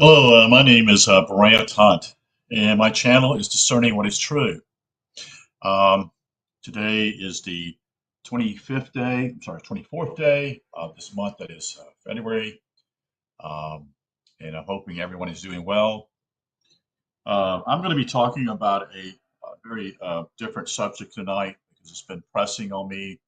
Hello, my name is Brant Hunt, and my channel is Discerning What is True. Um, Today is the 24th day of this month, that is February, um, and I'm hoping everyone is doing well. I'm going to be talking about a very different subject tonight because it's been pressing on me.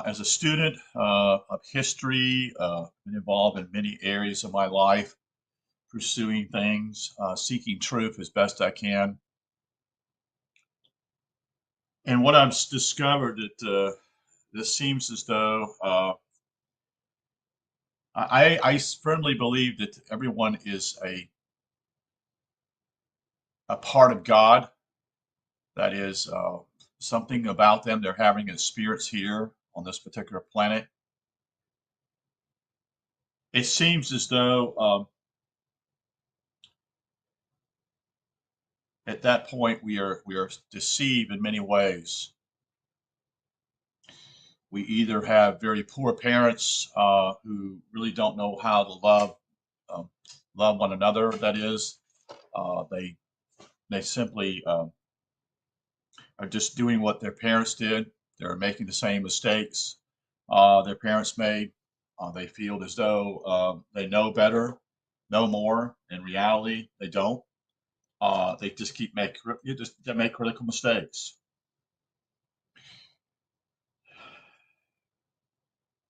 As a student of history, been involved in many areas of my life, pursuing things, seeking truth as best I can. And what I've discovered that this seems as though I firmly believe that everyone is a part of God. That is something about them. They're having as spirits here on this particular planet. It seems as though at that point we are deceived in many ways. We either have very poor parents who really don't know how to um, love one another. That is, they simply are just doing what their parents did. They're making the same mistakes their parents made. They feel as though they know better, know more. In reality, they don't. They just they make critical mistakes.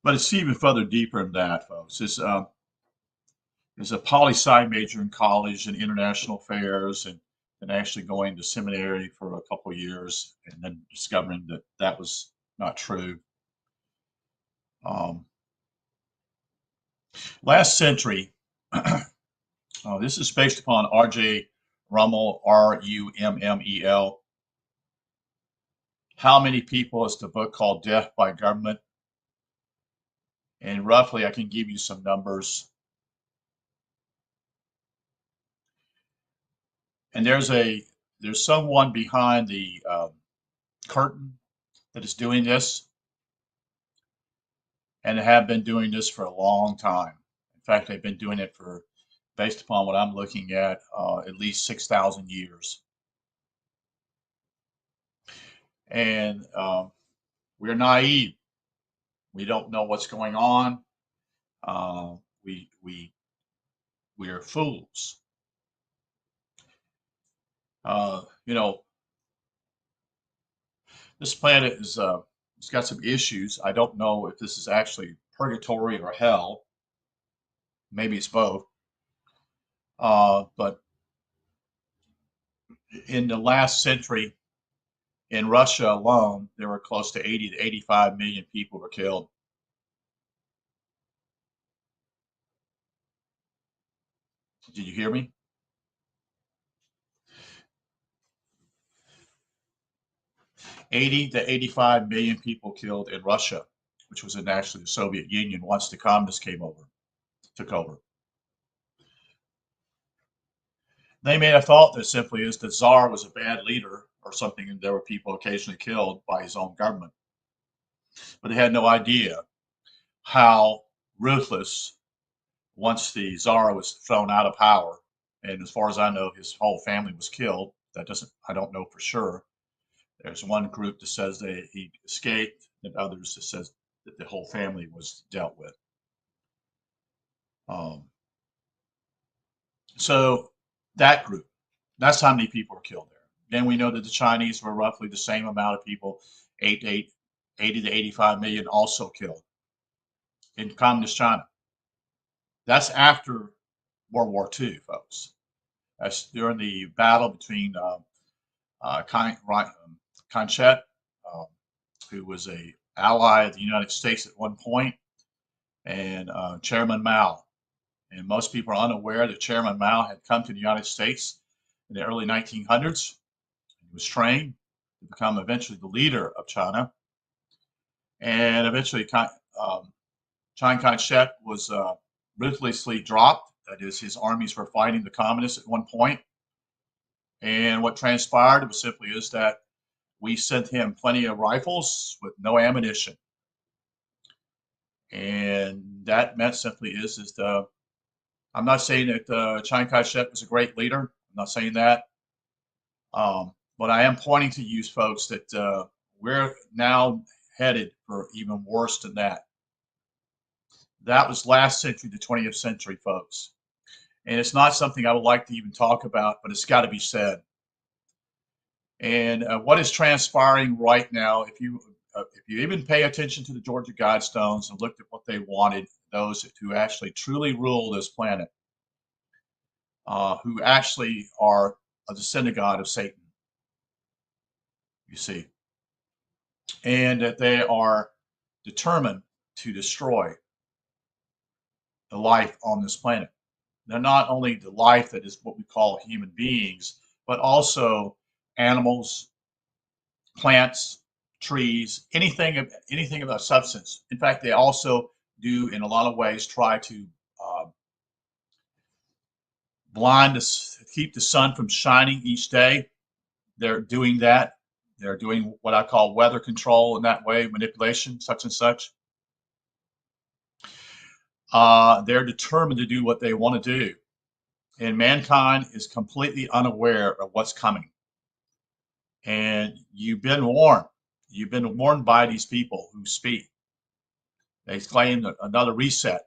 But it's even further deeper than that, folks. Is a poli sci major in college in international affairs, and actually going to seminary for a couple of years and then discovering that that was not true. Um, Last century, this is based upon R.J. Rummel, Rummel. How Many People is the book called Death by Government. And roughly, I can give you some numbers. And there's someone behind the curtain that is doing this, and have been doing this for a long time. In fact, they've been doing it for, based upon what I'm looking at least 6,000 years. And we're naive. We don't know what's going on. Uh, we we we are fools. You know, this planet is it's got some issues. I don't know if this is actually purgatory or hell. Maybe it's both. But in the last century, in Russia alone, there were close to 80 to 85 million people were killed. Did you hear me? 80 to 85 million people killed in Russia, which was in actually the Soviet Union once the communists took over. They may have thought that simply is the Tsar was a bad leader or something, and there were people occasionally killed by his own government. But they had no idea how ruthless, once the Tsar was thrown out of power, and as far as I know, his whole family was killed. I don't know for sure. There's one group that says that he escaped, and others that says that the whole family was dealt with. Um, so that group, that's how many people were killed there. Then we know that the Chinese were roughly the same amount of people, 80 to 85 million also killed in communist China. That's after World War II, folks. That's during the battle between Conchet, um, who was a ally of the United States at one point, and Chairman Mao. And most people are unaware that Chairman Mao had come to the United States in the early 1900s. He was trained to become eventually the leader of China. And eventually, Chiang Kai shek was ruthlessly dropped. That is, his armies were fighting the communists at one point. And what transpired was simply is that we sent him plenty of rifles with no ammunition. And that meant simply is I'm not saying that Chiang Kai-shek was a great leader. I'm not saying that. But I am pointing to you folks that we're now headed for even worse than that. That was last century, the 20th century, folks. And it's not something I would like to even talk about, but it's got to be said. And what is transpiring right now, if you even pay attention to the Georgia Guidestones and looked at what they wanted, those who actually truly rule this planet, who actually are the synagogue of Satan, you see, and that they are determined to destroy the life on this planet. They're not only the life that is what we call human beings, but also animals, plants, trees, anything of a substance. In fact, they also do, in a lot of ways, try to uh, keep the sun from shining each day. They're doing that. They're doing what I call weather control in that way, manipulation, such and such. They're determined to do what they want to do, and mankind is completely unaware of what's coming. And you've been warned. You've been warned by these people who speak. They claim another reset.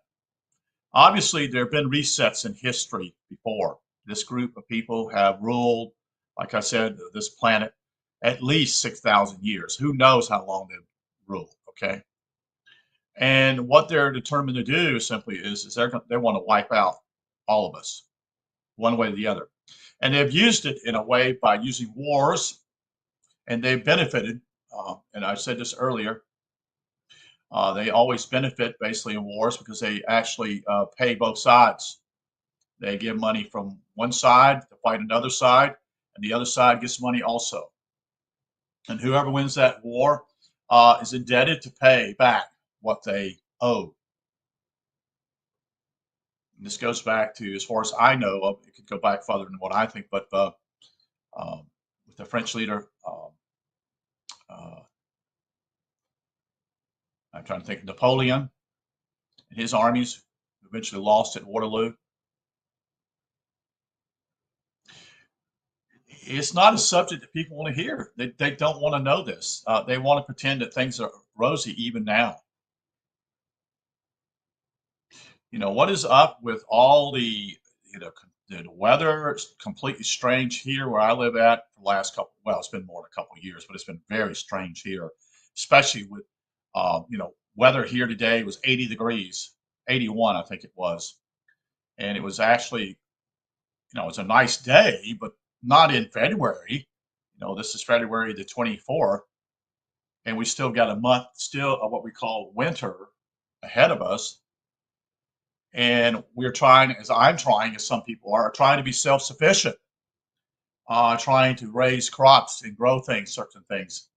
Obviously, there have been resets in history before. This group of people have ruled, like I said, this planet at least 6,000 years. Who knows how long they've ruled, okay? And what they're determined to do simply is they want to wipe out all of us, one way or the other. And they've used it in a way by using wars, and they've benefited. And I said this earlier, they always benefit basically in wars because they actually pay both sides. They give money from one side to fight another side, and the other side gets money also. And whoever wins that war is indebted to pay back what they owe. And this goes back to, as far as I know, it could go back further than what I think, but with the French leader, uh, I'm trying to think, Napoleon and his armies eventually lost at Waterloo. It's not a subject that people want to hear. They don't want to know this. They want to pretend that things are rosy even now. What is up with all the weather? It's completely strange here where I live at for the last couple, well, it's been more than a couple of years, but it's been very strange here, especially with, weather here today was 80 degrees, 81, I think it was. And it was actually, it's a nice day, but not in February. This is February the 24th, and we still got a month still of what we call winter ahead of us. And we're trying, as I'm trying, as some people are, trying to be self-sufficient, trying to raise crops and grow things, certain things,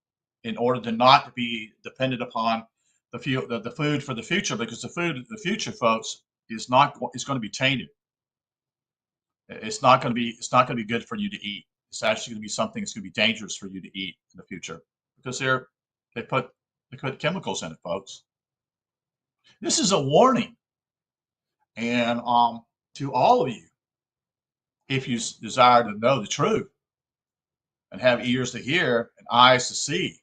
in order to not to be dependent upon the food for the future, because the food of the future, folks, is going to be tainted. It's not going to be good for you to eat. It's actually going to be something that's going to be dangerous for you to eat in the future because they put chemicals in it, folks. This is a warning, and to all of you, if you desire to know the truth and have ears to hear and eyes to see.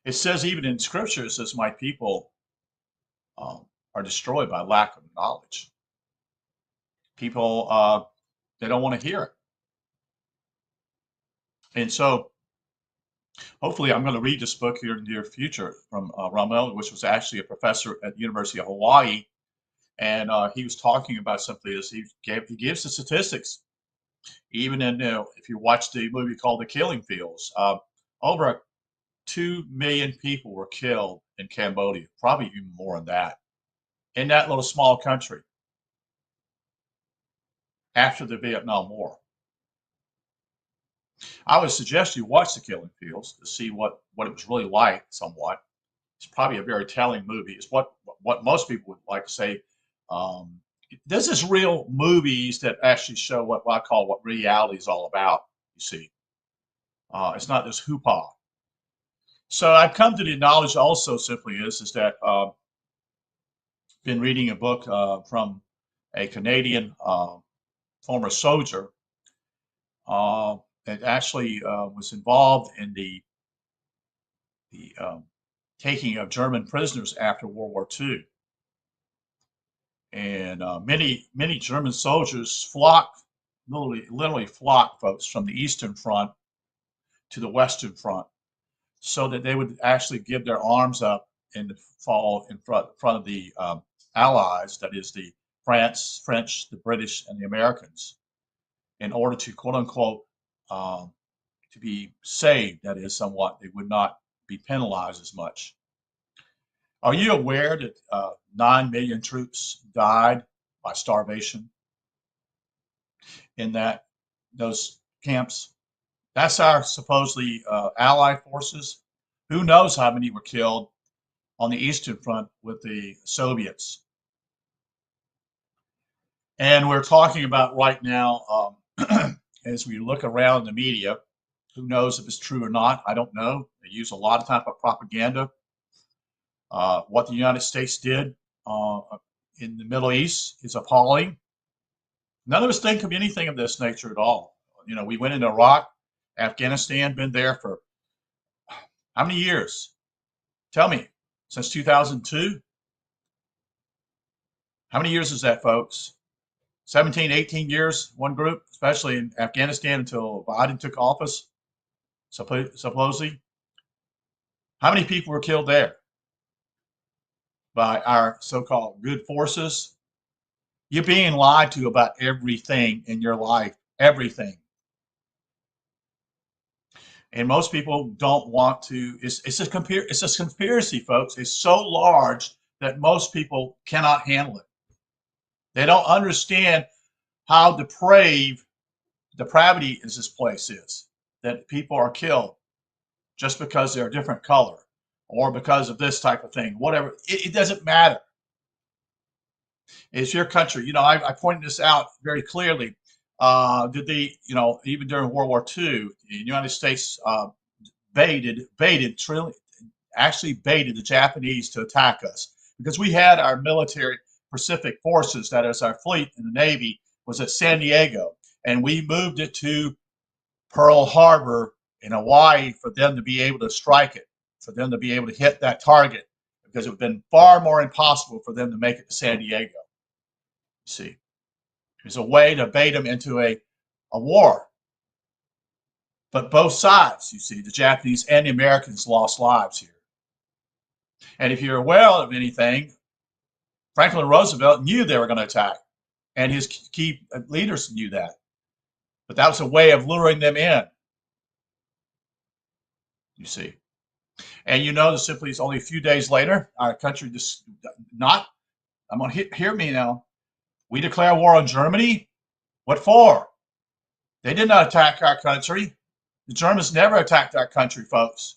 It says even in Scripture, it says, "My people are destroyed by lack of knowledge." People, they don't want to hear it. And so hopefully I'm going to read this book here in the near future from Ramel, which was actually a professor at the University of Hawaii. And he was talking about simply as he gives the statistics. Even in, if you watch the movie called The Killing Fields, over 2 million people were killed in Cambodia, probably even more than that, in that little small country after the Vietnam War. I would suggest you watch The Killing Fields to see what it was really like somewhat. It's probably a very telling movie. It's what most people would like to say. Um, this is real movies that actually show what I call what reality is all about, you see. It's not this hoopah. So I've come to the knowledge also simply is that been reading a book from a Canadian former soldier that actually was involved in the taking of German prisoners after World War II. And many German soldiers flocked, literally flocked, folks, from the Eastern Front to the Western Front, so that they would actually give their arms up and fall in front of the Allies, that is the French, the British, and the Americans, in order to quote unquote to be saved. That is, somewhat, they would not be penalized as much. Are you aware that 9 million troops died by starvation in those camps? That's our supposedly Allied forces. Who knows how many were killed on the Eastern Front with the Soviets? And we're talking about right now, as we look around the media, who knows if it's true or not? I don't know. They use a lot of type of propaganda. What the United States did in the Middle East is appalling. None of us think of anything of this nature at all. You know, we went into Iraq, Afghanistan, been there for how many years? Tell me, since 2002? How many years is that, folks? 17, 18 years, one group, especially in Afghanistan until Biden took office, supposedly. How many people were killed there by our so-called good forces? You're being lied to about everything in your life, everything. And most people don't want to. It's a conspiracy, folks. It's so large that most people cannot handle it. They don't understand how depravity is this place is. That people are killed just because they're a different color or because of this type of thing. Whatever, it doesn't matter. It's your country. You know, I pointed this out very clearly. Even during World War II, the United States baited the Japanese to attack us, because we had our military Pacific forces, that is our fleet in the Navy, was at San Diego, and we moved it to Pearl Harbor in Hawaii for them to be able to strike it, for them to be able to hit that target, because it would have been far more impossible for them to make it to San Diego. You see, there's a way to bait them into a war. But both sides, you see, the Japanese and the Americans lost lives here. And if you're aware of anything, Franklin Roosevelt knew they were going to attack, and his key leaders knew that. But that was a way of luring them in, you see. And you know, simply it's only a few days later, our country just I'm going to hear me now. We declare war on Germany. What for? They did not attack our country. The Germans never attacked our country, folks.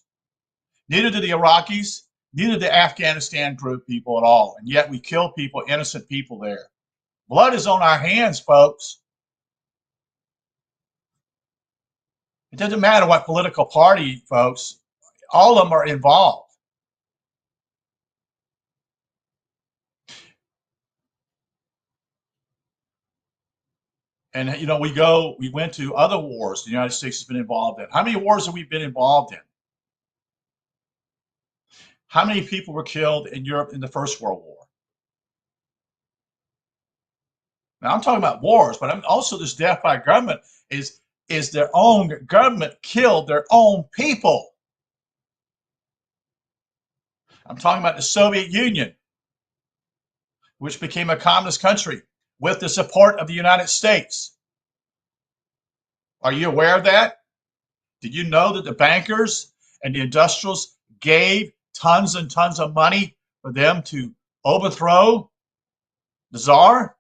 Neither did the Iraqis, neither did the Afghanistan group people at all. And yet we kill people, innocent people there. Blood is on our hands, folks. It doesn't matter what political party, folks. All of them are involved. And, you know, we went to other wars the United States has been involved in. How many wars have we been involved in? How many people were killed in Europe in the First World War? Now, I'm talking about wars, but I'm also this death by government is their own government killed their own people. I'm talking about the Soviet Union, which became a communist country with the support of the United States. Are you aware of that? Did you know that the bankers and the industrials gave tons and tons of money for them to overthrow the Tsar?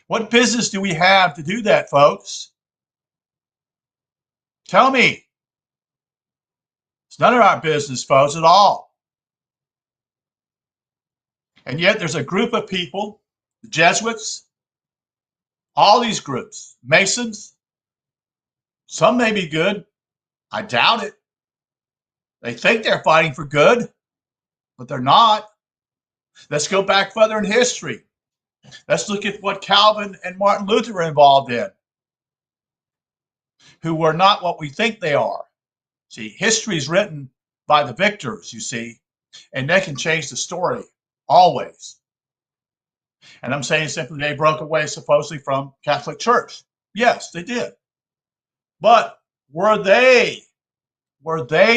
What business do we have to do that, folks? Tell me. It's none of our business, folks, at all. And yet there's a group of people, the Jesuits, all these groups, Masons, some may be good. I doubt it. They think they're fighting for good, but they're not. Let's go back further in history. Let's look at what Calvin and Martin Luther were involved in, who were not what we think they are. See, history is written by the victors, you see, and they can change the story always. And I'm saying simply they broke away supposedly from Catholic Church. Yes, they did. But were they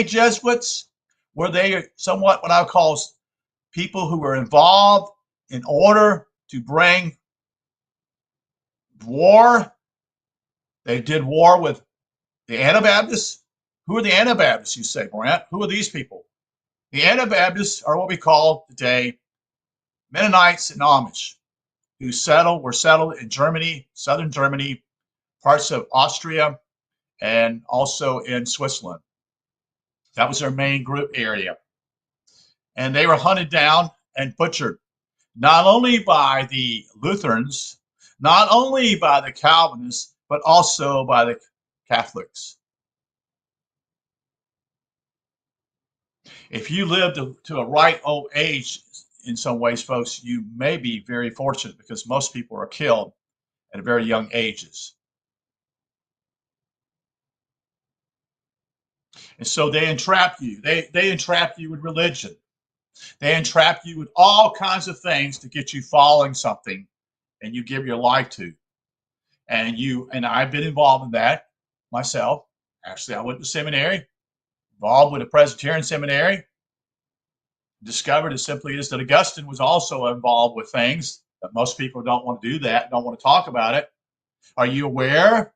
Jesuits? Were they somewhat what I would call people who were involved in order to bring war? They did war with the Anabaptists. Who are the Anabaptists, you say, Brent? Who are these people? The Anabaptists are what we call today Mennonites and Amish, who were settled in Germany, southern Germany, parts of Austria, and also in Switzerland. That was their main group area. And they were hunted down and butchered, not only by the Lutherans, not only by the Calvinists, but also by the Catholics. If you live to a ripe old age, in some ways, folks, you may be very fortunate because most people are killed at very young ages. And so they entrap you. They entrap you with religion. They entrap you with all kinds of things to get you following something and you give your life to. And I've been involved in that myself. Actually, I went to seminary, involved with a Presbyterian seminary. Discovered as simply is that Augustine was also involved with things that most people don't want to do that, don't want to talk about it. Are you aware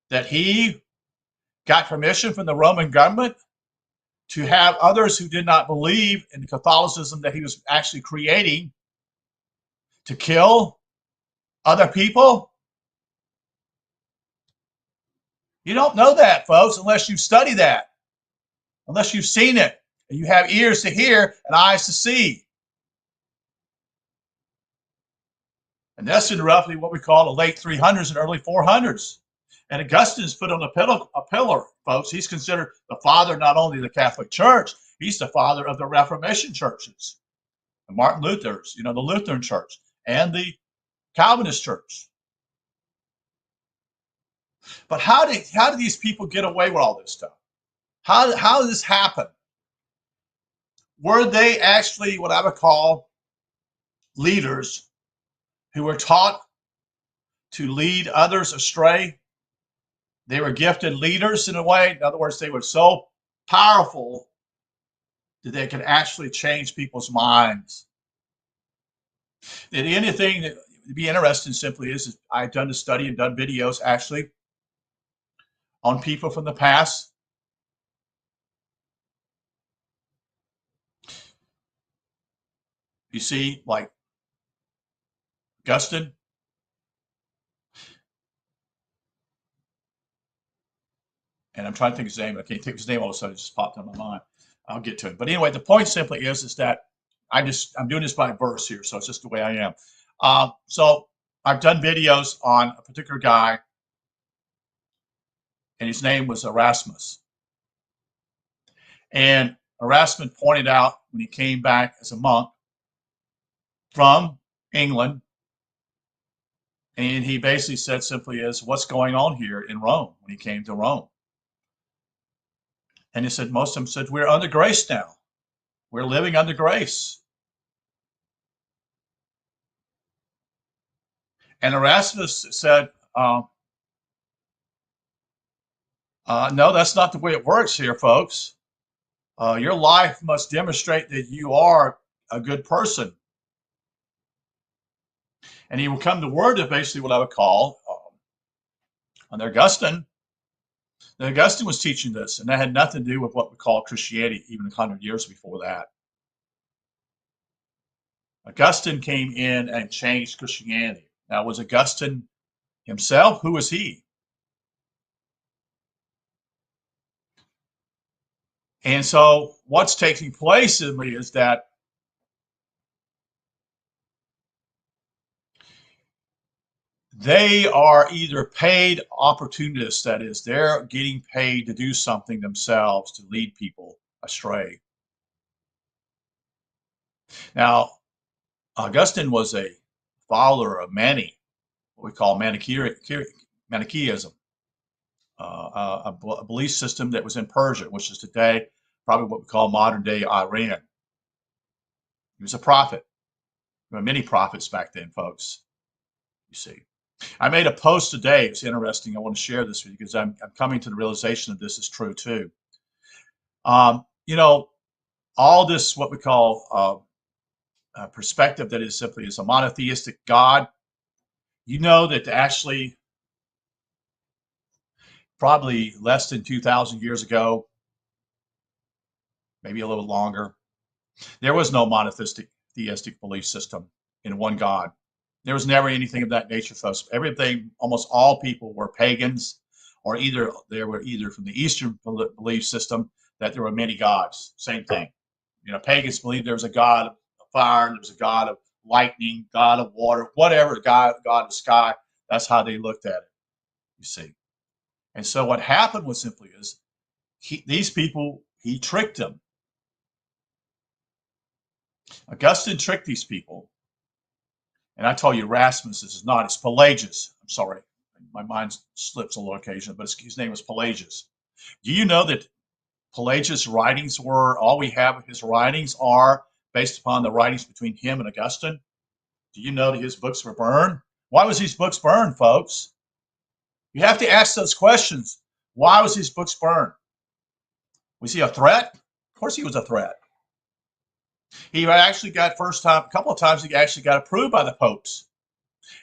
that he got permission from the Roman government to have others who did not believe in Catholicism that he was actually creating to kill other people? You don't know that, folks, unless you study that, unless you've seen it, and you have ears to hear and eyes to see. And that's in roughly what we call the late 300s and early 400s. And Augustine's put on a pillar, folks. He's considered the father not only of the Catholic Church, he's the father of the Reformation churches, the Martin Luther's, the Lutheran Church, and the Calvinist Church. But how did these people get away with all this stuff? How did this happen? Were they actually what I would call leaders who were taught to lead others astray? They were gifted leaders in a way. In other words, they were so powerful that they could actually change people's minds. The only thing that would be interesting simply is I've done the study and done videos actually on people from the past. You see, like Augustine, and I'm trying to think of his name. I can't think of his name all of a sudden. It just popped in my mind. I'll get to it. But anyway, the point simply is that I'm doing this by verse here, so it's just the way I am. So I've done videos on a particular guy, and his name was Erasmus. And Erasmus pointed out when he came back as a monk from England, and he basically said simply is, what's going on here in Rome when he came to Rome? And he said, most of them said, we're under grace now. We're living under grace. And Erasmus said, no, that's not the way it works here, folks. Your life must demonstrate that you are a good person. And he would come to word of basically what I would call, under Augustine. Now, Augustine was teaching this, and that had nothing to do with what we call Christianity, even 100 years before that. Augustine came in and changed Christianity. Now, was Augustine himself? Who was he? And so what's taking place in me is that they are either paid opportunists, that is, they're getting paid to do something themselves to lead people astray. Now, Augustine was a follower of what we call Manichaeism, a belief system that was in Persia, which is today probably what we call modern day Iran. He was a prophet. There were many prophets back then, folks. You see. I made a post today. It's interesting. I want to share this with you because I'm coming to the realization that this is true too. You know, all this, what we call perspective that is simply is a monotheistic God. You know that actually, probably less than 2,000 years ago, maybe a little longer, there was no monotheistic belief system in one God. There was never anything of that nature, folks. Everything, almost all people were pagans, or they were either from the Eastern belief system that there were many gods. Same thing. You know, pagans believed there was a god of fire, there was a god of lightning, god of water, whatever, god of sky. That's how they looked at it. You see. And so what happened was simply is these people, he tricked them. Augustine tricked these people. And I told you Erasmus is not, it's Pelagius. I'm sorry, my mind slips a little occasionally, but his name was Pelagius. Do you know that Pelagius' writings all we have of his writings are based upon the writings between him and Augustine? Do you know that his books were burned? Why was these books burned, folks? You have to ask those questions. Why was his books burned? Was he a threat? Of course he was a threat. He actually got a couple of times he actually got approved by the popes.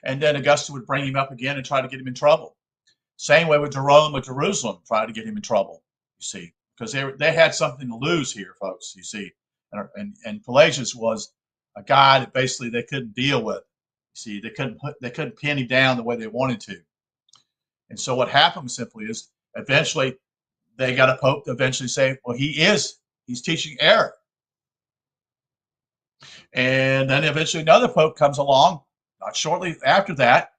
And then Augustine would bring him up again and try to get him in trouble. Same way with Jerome of Jerusalem, try to get him in trouble, you see, because they had something to lose here, folks, you see. And Pelagius was a guy that basically they couldn't deal with. You see, they couldn't pin him down the way they wanted to. And so what happened simply is eventually they got a pope to eventually say, well, he's teaching error. And then eventually another pope comes along, not shortly after that,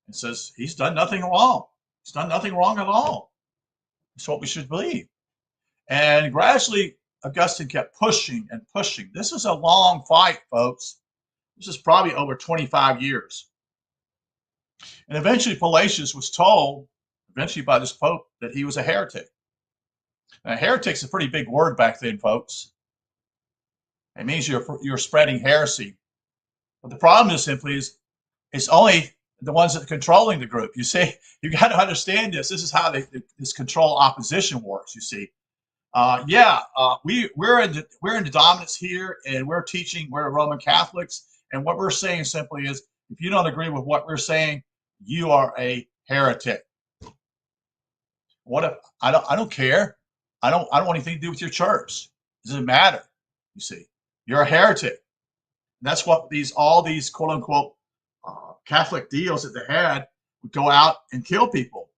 and says he's done nothing wrong. He's done nothing wrong at all. It's what we should believe. And gradually, Augustine kept pushing and pushing. This is a long fight, folks. This is probably over 25 years. And eventually, Pelagius was told, eventually by this pope, that he was a heretic. Now, heretic's a pretty big word back then, folks. It means you're spreading heresy. But the problem is simply it's only the ones that are controlling the group. You see, you got to understand this. This is how this control opposition works. You see, we're in the dominance here, and we're teaching. We're Roman Catholics, and what we're saying simply is, if you don't agree with what we're saying, you are a heretic. What if I don't care? I don't want anything to do with your church. It doesn't matter. You see, you're a heretic. And that's what all these quote unquote Catholic deals that they had would go out and kill people.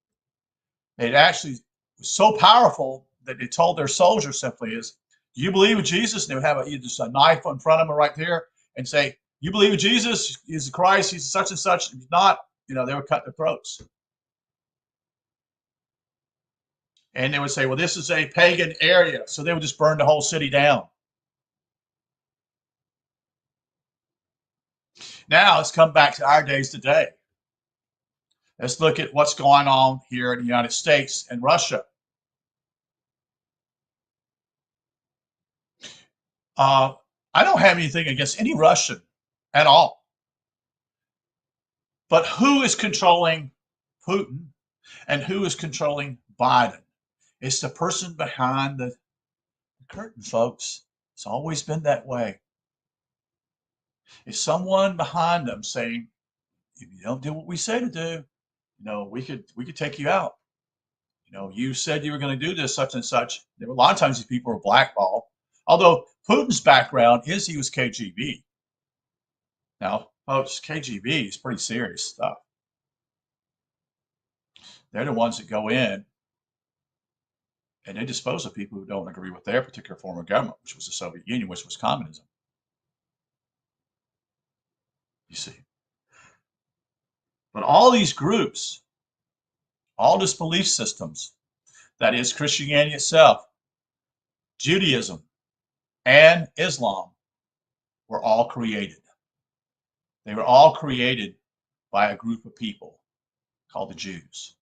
It actually was so powerful that they told their soldiers simply is, do you believe in Jesus? And they would have just a knife in front of them right there and say, you believe in Jesus? He's Christ. He's such and such. If not, they would cut their throats. And they would say, well, this is a pagan area. So they would just burn the whole city down. Now let's come back to our days today. Let's look at what's going on here in the United States and Russia. I don't have anything against any Russian at all. But who is controlling Putin and who is controlling Biden? It's the person behind the curtain, folks. It's always been that way. It's someone behind them saying, if you don't do what we say to do, we could take you out. You said you were going to do this, such and such. There were a lot of times these people were blackballed. Although Putin's background is he was KGB. Now, folks, KGB is pretty serious stuff. They're the ones that go in and they dispose of people who don't agree with their particular form of government, which was the Soviet Union, which was communism. You see. But all these groups, all these belief systems, that is Christianity itself, Judaism, and Islam, were all created. They were all created by a group of people called the Jews.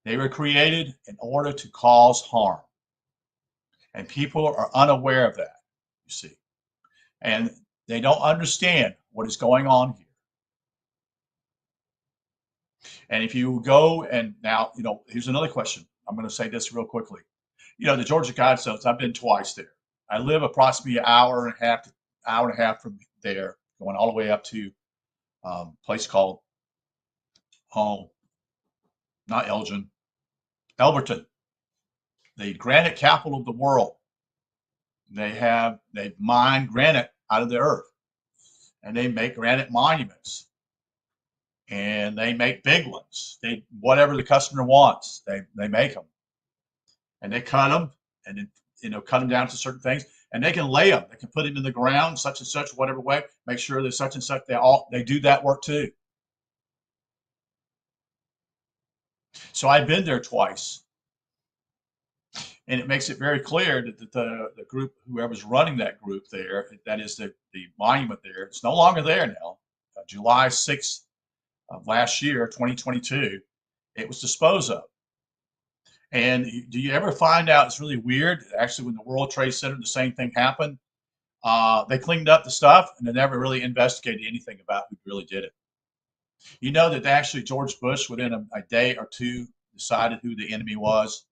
They were created in order to cause harm. And people are unaware of that, you see. And they don't understand what is going on here. And if you go and now, here's another question. I'm going to say this real quickly. The Georgia Guidestones, I've been twice there. I live approximately an hour and a half from there, going all the way up to a place called not Elgin, Elberton, the granite capital of the world. They mine granite out of the earth, and they make granite monuments, and they make big ones. Whatever the customer wants, they make them, and they cut them, and cut them down to certain things, and they can lay them. They can put them in the ground, such and such, whatever way. Make sure that such and such. They do that work too. So I've been there twice. And it makes it very clear that the group, whoever's running that group there, that is the monument there, it's no longer there now. July 6th of last year, 2022, it was disposed of. And do you ever find out, it's really weird, actually when the World Trade Center, the same thing happened. They cleaned up the stuff and they never really investigated anything about who really did it. You know that actually George Bush, within a day or two, decided who the enemy was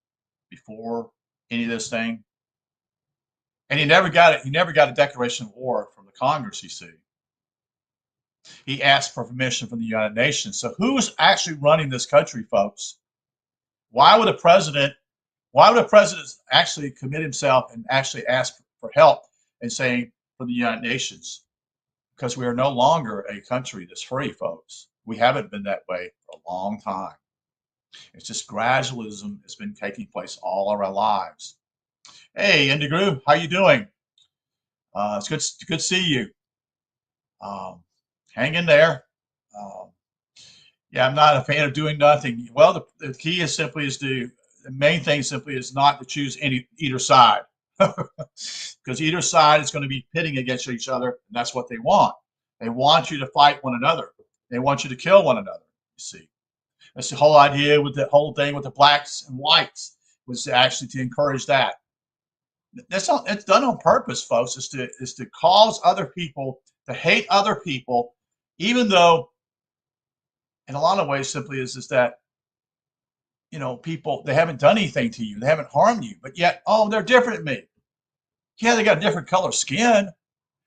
before any of this thing, and he never got it. He never got a declaration of war from the Congress. You see, he asked for permission from the United Nations. So who's actually running this country, folks? Why would a president actually commit himself and actually ask for help and saying from the United Nations? Because we are no longer a country that's free, folks. We haven't been that way for a long time. It's just gradualism has been taking place all of our lives. Hey, Indigru, how you doing? It's good to see you. Hang in there. Yeah, I'm not a fan of doing nothing. Well, the key the main thing simply is not to choose either side. Because either side is going to be pitting against each other, and that's what they want. They want you to fight one another. They want you to kill one another, you see. That's the whole idea with the whole thing with the blacks and whites, was actually to encourage that. It's done on purpose, folks. Is to cause other people to hate other people, even though, in a lot of ways, simply is that people, they haven't done anything to you, they haven't harmed you, but yet, oh, they're different than me. Yeah, they got a different color skin,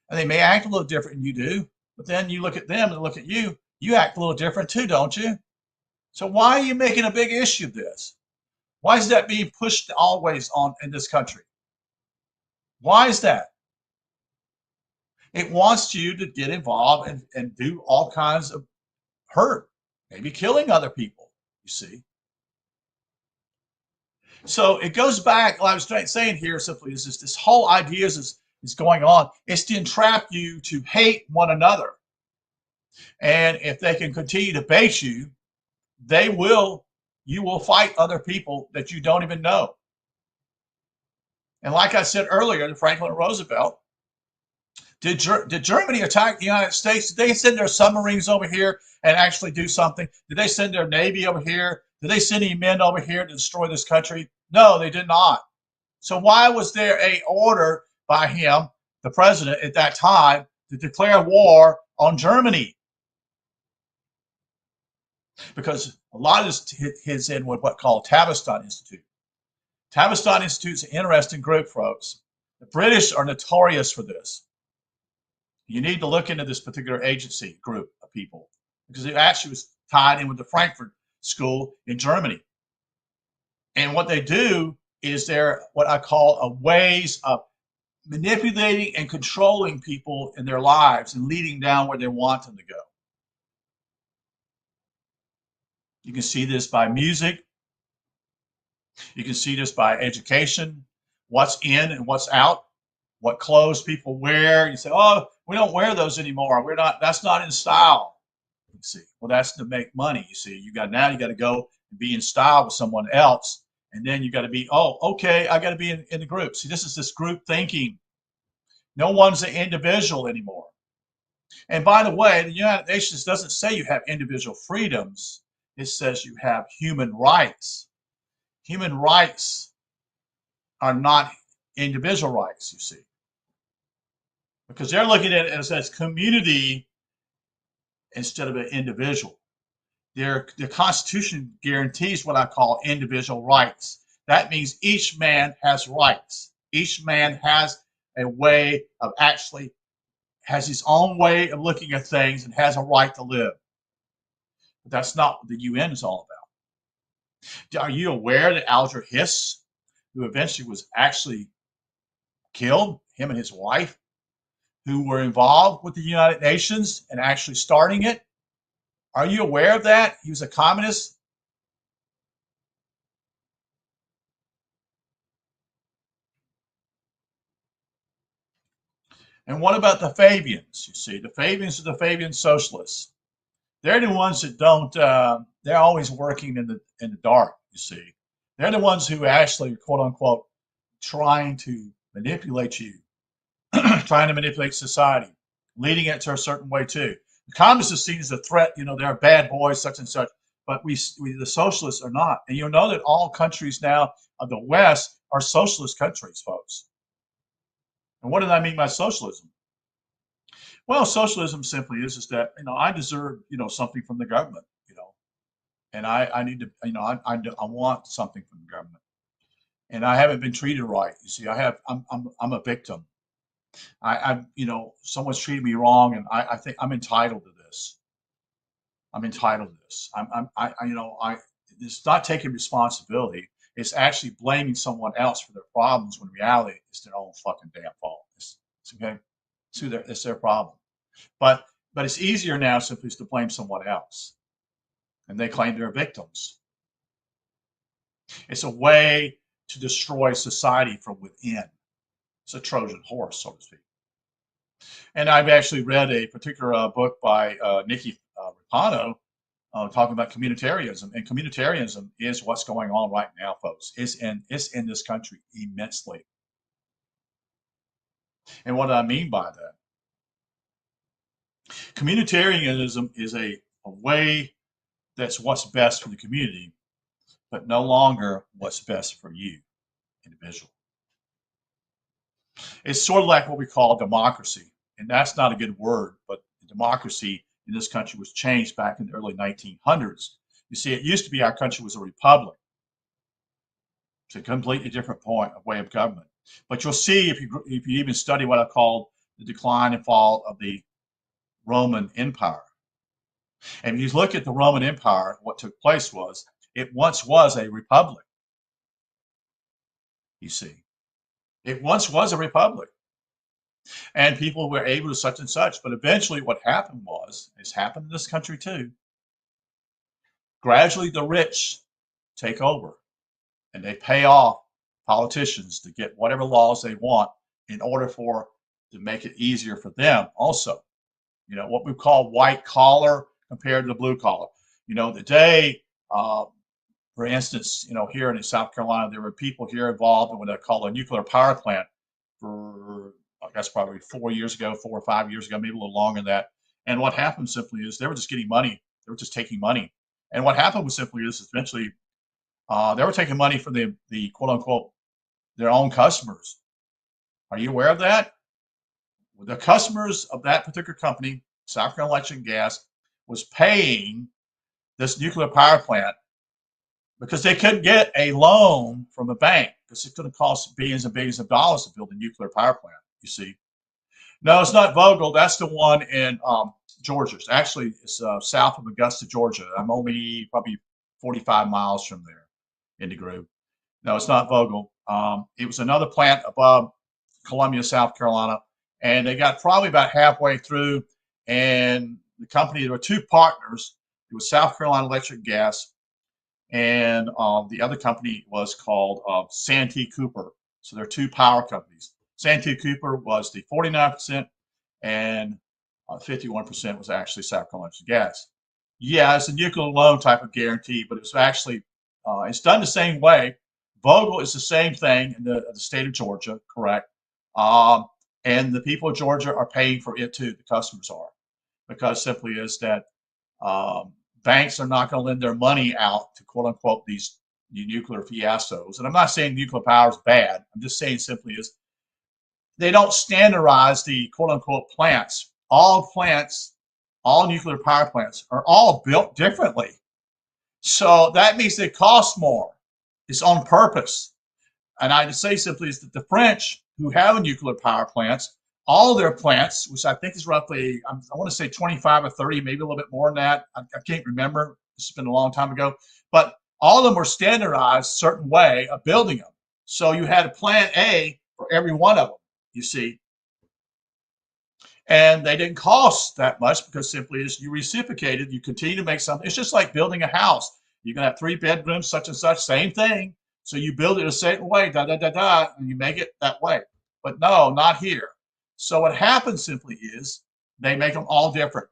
and they may act a little different than you do. But then you look at them and look at you. You act a little different too, don't you? So why are you making a big issue of this? Why is that being pushed always on in this country? Why is that? It wants you to get involved and do all kinds of hurt, maybe killing other people, you see. So it goes back, what I was saying here simply is this whole idea is going on. It's to entrap you to hate one another. And if they can continue to bait you, you will fight other people that you don't even know. And like I said earlier to Franklin Roosevelt, did Germany attack the United States? Did they send their submarines over here and actually do something? Did they send their Navy over here? Did they send any men over here to destroy this country? No, they did not. So why was there an order by him, the president at that time, to declare war on Germany? Because a lot of this hits in with what's called Tavistock Institute. Tavistock Institute is an interesting group, folks. The British are notorious for this. You need to look into this particular agency group of people, because it actually was tied in with the Frankfurt School in Germany. And what they do is they're what I call a ways of manipulating and controlling people in their lives and leading down where they want them to go. You can see this by music. You can see this by education, what's in and what's out, what clothes people wear. You say, oh, we don't wear those anymore. That's not in style. You see, well, that's to make money. You see, now you got to go and be in style with someone else. And then you got to be, oh, okay, I got to be in the group. See, this is this group thinking. No one's an individual anymore. And by the way, the United Nations doesn't say you have individual freedoms. It says you have human rights. Human rights are not individual rights, you see, because they're looking at it as community instead of an individual. The Constitution guarantees what I call individual rights. That means each man has rights. Each man has a way of actually has his own way of looking at things and has a right to live. But that's not what the UN is all about. Are you aware that Alger Hiss, who eventually was actually killed, him and his wife, who were involved with the United Nations and actually starting it? Are you aware of that? He was a communist. And what about the Fabians? You see, the Fabians are the Fabian socialists. They're the ones that don't. They're always working in the dark. You see, they're the ones who actually are quote unquote trying to manipulate you, trying to manipulate society, leading it to a certain way too. The communists are seen as a threat. You know, they're bad boys, such and such. But we the socialists are not. And you'll know that all countries now of the West are socialist countries, folks. And what did I mean by socialism? Well, socialism simply is that I deserve something from the government, and I need to I want something from the government, and I haven't been treated right. You see, I'm a victim. Someone's treated me wrong, and I think I'm entitled to this. I'm entitled to this. It's not taking responsibility. It's actually blaming someone else for their problems when in reality it's their own fucking damn fault. It's okay. It's their problem. But it's easier now simply to blame someone else, and they claim they're victims. It's a way to destroy society from within. It's a Trojan horse, so to speak. And I've actually read a particular book by Nikki Rapano talking about communitarianism, and communitarianism is what's going on right now, folks. It's in this country immensely. And what do I mean by that? Communitarianism is a way that's what's best for the community, but no longer what's best for you, individual. It's sort of like what we call democracy, and that's not a good word, but democracy in this country was changed back in the early 1900s. You see, it used to be our country was a republic. It's a completely different way of government. But you'll see if you even study what I call the decline and fall of the Roman Empire. And if you look at the Roman Empire, what took place was it once was a republic. You see, it once was a republic, and people were able to such and such. But eventually, what happened was, it's happened in this country too. Gradually, the rich take over, and they pay off politicians to get whatever laws they want in order to make it easier for them also. What we call white collar compared to the blue collar. Today, for instance, here in South Carolina, there were people here involved in what they call a nuclear power plant for, I guess, probably 4 years ago, 4 or 5 years ago, maybe a little longer than that. And what happened simply is they were just getting money. They were just taking money. And what happened was simply is eventually they were taking money from the quote unquote their own customers. Are you aware of that? The customers of that particular company, South Carolina Electric and Gas, was paying this nuclear power plant because they couldn't get a loan from a bank because it's going to cost billions and billions of dollars to build a nuclear power plant. You see, no, it's not Vogtle. That's the one in Georgia. It's south of Augusta, Georgia. I'm only probably 45 miles from there in the group. No, it's not Vogtle. It was another plant above Columbia, South Carolina, and they got probably about halfway through. And the company, there were two partners. It was South Carolina Electric Gas, and the other company was called Santee Cooper. So there are two power companies. Santee Cooper was the 49%, and 51% was actually South Carolina Electric Gas. Yeah, it's a nuclear loan type of guarantee, but it's actually it's done the same way. Vogtle is the same thing in the state of Georgia, correct? And the people of Georgia are paying for it too. The customers are, because simply is that banks are not going to lend their money out to quote unquote these nuclear fiascos. And I'm not saying nuclear power is bad. I'm just saying simply is they don't standardize the quote unquote plants. All nuclear power plants are all built differently. So that means they cost more. It's on purpose. And I would say simply is that the French, who have nuclear power plants, all their plants, which I think is roughly, I want to say 25 or 30, maybe a little bit more than that. I can't remember. It's been a long time ago. But all of them were standardized a certain way of building them. So you had a plant A for every one of them, you see. And they didn't cost that much because simply as you reciprocated, you continue to make something. It's just like building a house. You're going to have 3 bedrooms, such and such, same thing. So you build it a certain way, and you make it that way. But no, not here. So what happens simply is they make them all different.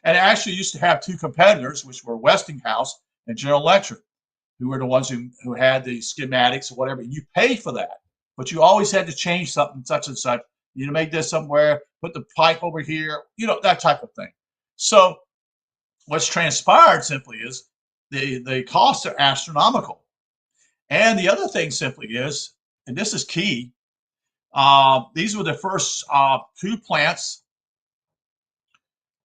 And it actually used to have 2 competitors, which were Westinghouse and General Electric, who were the ones who had the schematics or whatever. You pay for that, but you always had to change something such and such. You know, make this somewhere, put the pipe over here, you know, that type of thing. So what's transpired simply is the costs are astronomical. And the other thing simply is, and this is key, these were the first 2 plants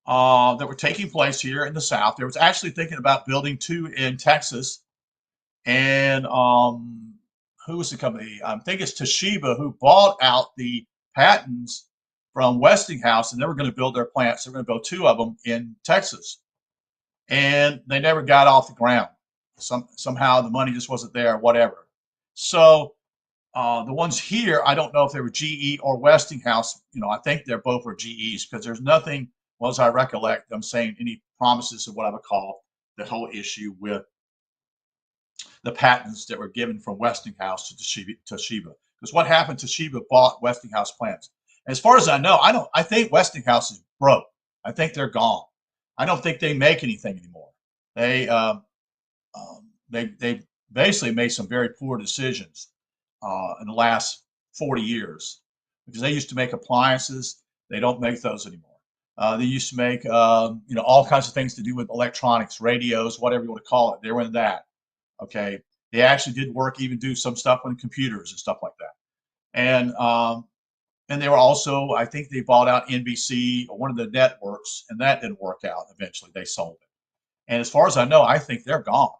that were taking place here in the South. There was actually thinking about building 2 in Texas. And who was the company? I think it's Toshiba, who bought out the patents from Westinghouse, and they were going to build their plants. They were going to build 2 of them in Texas. And they never got off the ground. Somehow the money just wasn't there, whatever. So the ones here, I don't know if they were GE or Westinghouse. You know, I think they're both were GEs because there's nothing, well, as I recollect, I'm saying any promises of what I would call the whole issue with the patents that were given from Westinghouse to Toshiba. Because what happened, Toshiba bought Westinghouse plants. And as far as I know, I think Westinghouse is broke. I think they're gone. I don't think they make anything anymore. They basically made some very poor decisions in the last 40 years because they used to make appliances. They don't make those anymore. They used to make you know, all kinds of things to do with electronics, radios, whatever you want to call it. They were in that. Okay, they actually did work, even do some stuff on computers and stuff like that. And they were also, I think they bought out NBC or one of the networks, and that didn't work out. Eventually, they sold it. And as far as I know, I think they're gone.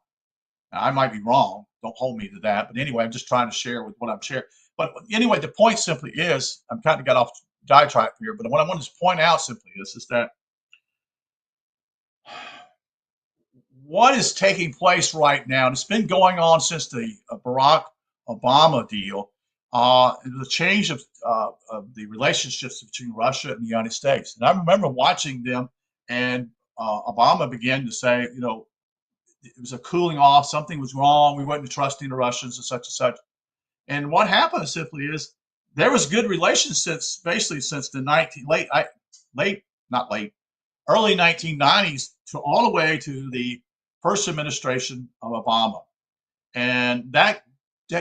Now, I might be wrong. Don't hold me to that. But anyway, I'm just trying to share with what I'm sharing. But anyway, the point simply is, I'm kind of got off diatribe here, but what I wanted to point out simply is that what is taking place right now, and it's been going on since the Barack Obama deal, the change of the relationships between Russia and the United States. And I remember watching them, and Obama began to say, you know, it was a cooling off, something was wrong, we weren't trusting the Russians and such. And what happened simply is there was good relations since basically since the early 1990s to all the way to the first administration of Obama. And that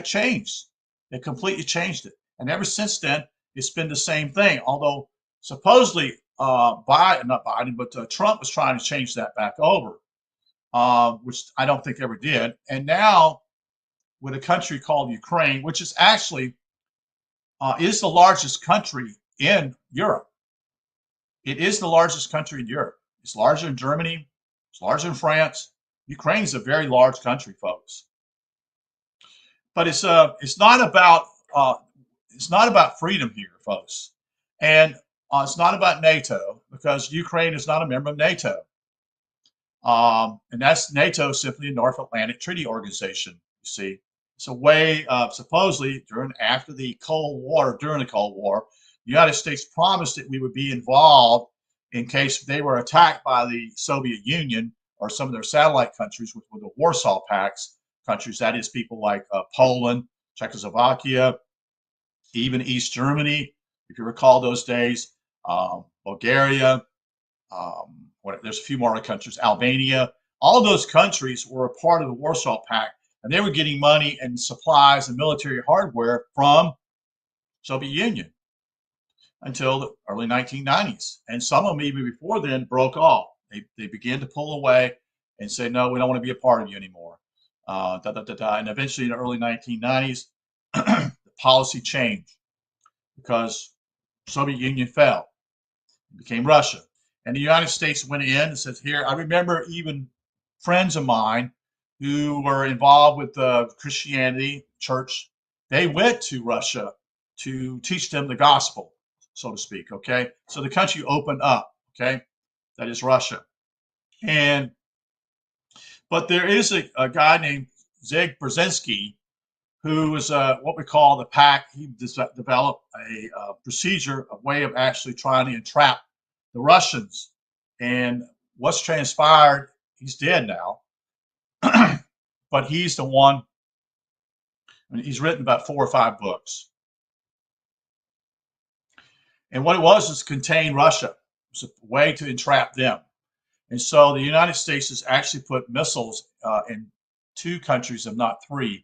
changed. It completely changed it. And ever since then, it's been the same thing. Although supposedly not Biden, but Trump was trying to change that back over, which I don't think ever did. And now with a country called Ukraine, which is actually is the largest country in Europe. It is the largest country in Europe. It's larger than Germany. It's larger than France. Ukraine is a very large country, folks. But it's not about freedom here, folks, and it's not about NATO because Ukraine is not a member of NATO, and that's NATO simply a North Atlantic Treaty Organization. You see, it's a way of supposedly during the Cold War, the United States promised that we would be involved in case they were attacked by the Soviet Union or some of their satellite countries, which were the Warsaw Pacts countries. That is people like Poland, Czechoslovakia, even East Germany, if you recall those days, Bulgaria, there's a few more countries, Albania. All those countries were a part of the Warsaw Pact, and they were getting money and supplies and military hardware from Soviet Union. until the early 1990s. And some of them even before then broke off. They began to pull away and say, no, we don't want to be a part of you anymore. And eventually in the early 1990s, the policy changed because Soviet Union fell. It became Russia. And the United States went in and said, here, I remember even friends of mine who were involved with Christianity, church, they went to Russia to teach them the gospel, so to speak, okay? So the country opened up, okay? That is Russia. But there is a guy named Zig Brzezinski who is what we call the PAC. He developed a procedure, a way of actually trying to entrap the Russians. And what's transpired, he's dead now, but he's the one, he's written about 4 or 5 books. And what it was is contain Russia. It was a way to entrap them. And so the United States has actually put missiles in 2 countries, if not 3.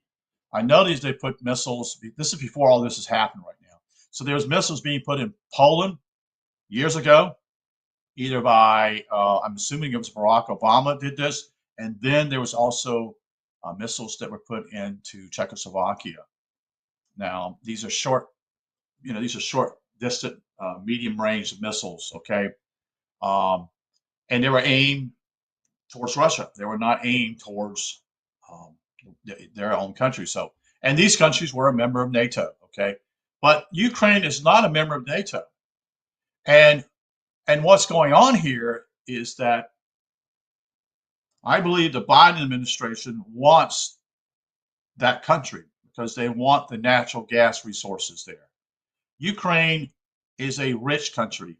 I noticed they put missiles, this is before all this has happened right now. So there's missiles being put in Poland years ago, either by, I'm assuming it was Barack Obama did this, and then there was also missiles that were put into Czechoslovakia. Now, these are short, these are short, distant, medium range missiles, okay? And they were aimed towards Russia. They were not aimed towards their own country. So, and these countries were a member of NATO, okay? But Ukraine is not a member of NATO. And what's going on here is that I believe the Biden administration wants that country because they want the natural gas resources there. Ukraine is a rich country,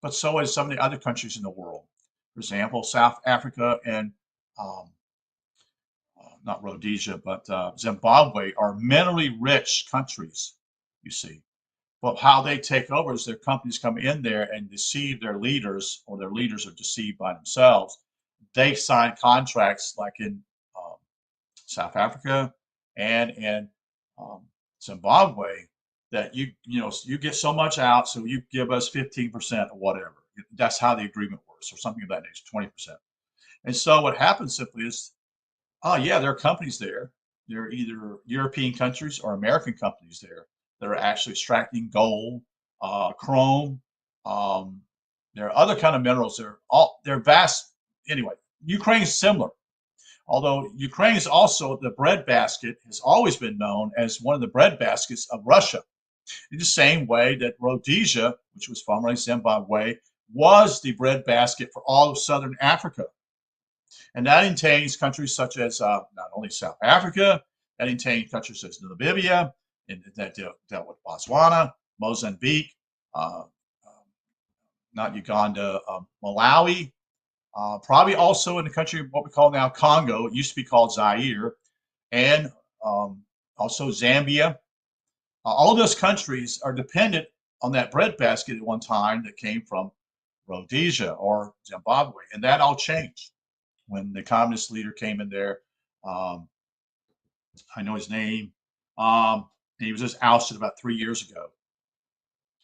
but so is some of the other countries in the world. For example, South Africa and not Rhodesia, but Zimbabwe are minerally rich countries, you see. But how they take over is their companies come in there and deceive their leaders, or their leaders are deceived by themselves. They sign contracts like in South Africa and in Zimbabwe that you get so much out, so you give us 15% or whatever. That's how the agreement works, or something of that nature, 20%. And so what happens simply is, oh yeah, there are companies there. There are either European countries or American companies there that are actually extracting gold, chrome. There are other kind of minerals. They're vast. Anyway, Ukraine is similar. Although Ukraine is also the breadbasket, has always been known as one of the breadbaskets of Russia. In the same way that Rhodesia, which was formerly Zimbabwe, was the breadbasket for all of Southern Africa. And that contains countries such as not only South Africa, that contains countries such as Namibia, and that dealt with Botswana, Mozambique, not Uganda, Malawi, probably also in the country what we call now Congo. It used to be called Zaire, and also Zambia. All those countries are dependent on that breadbasket at one time that came from Rhodesia or Zimbabwe, and that all changed when the communist leader came in there. I know his name. He was just ousted about 3 years ago,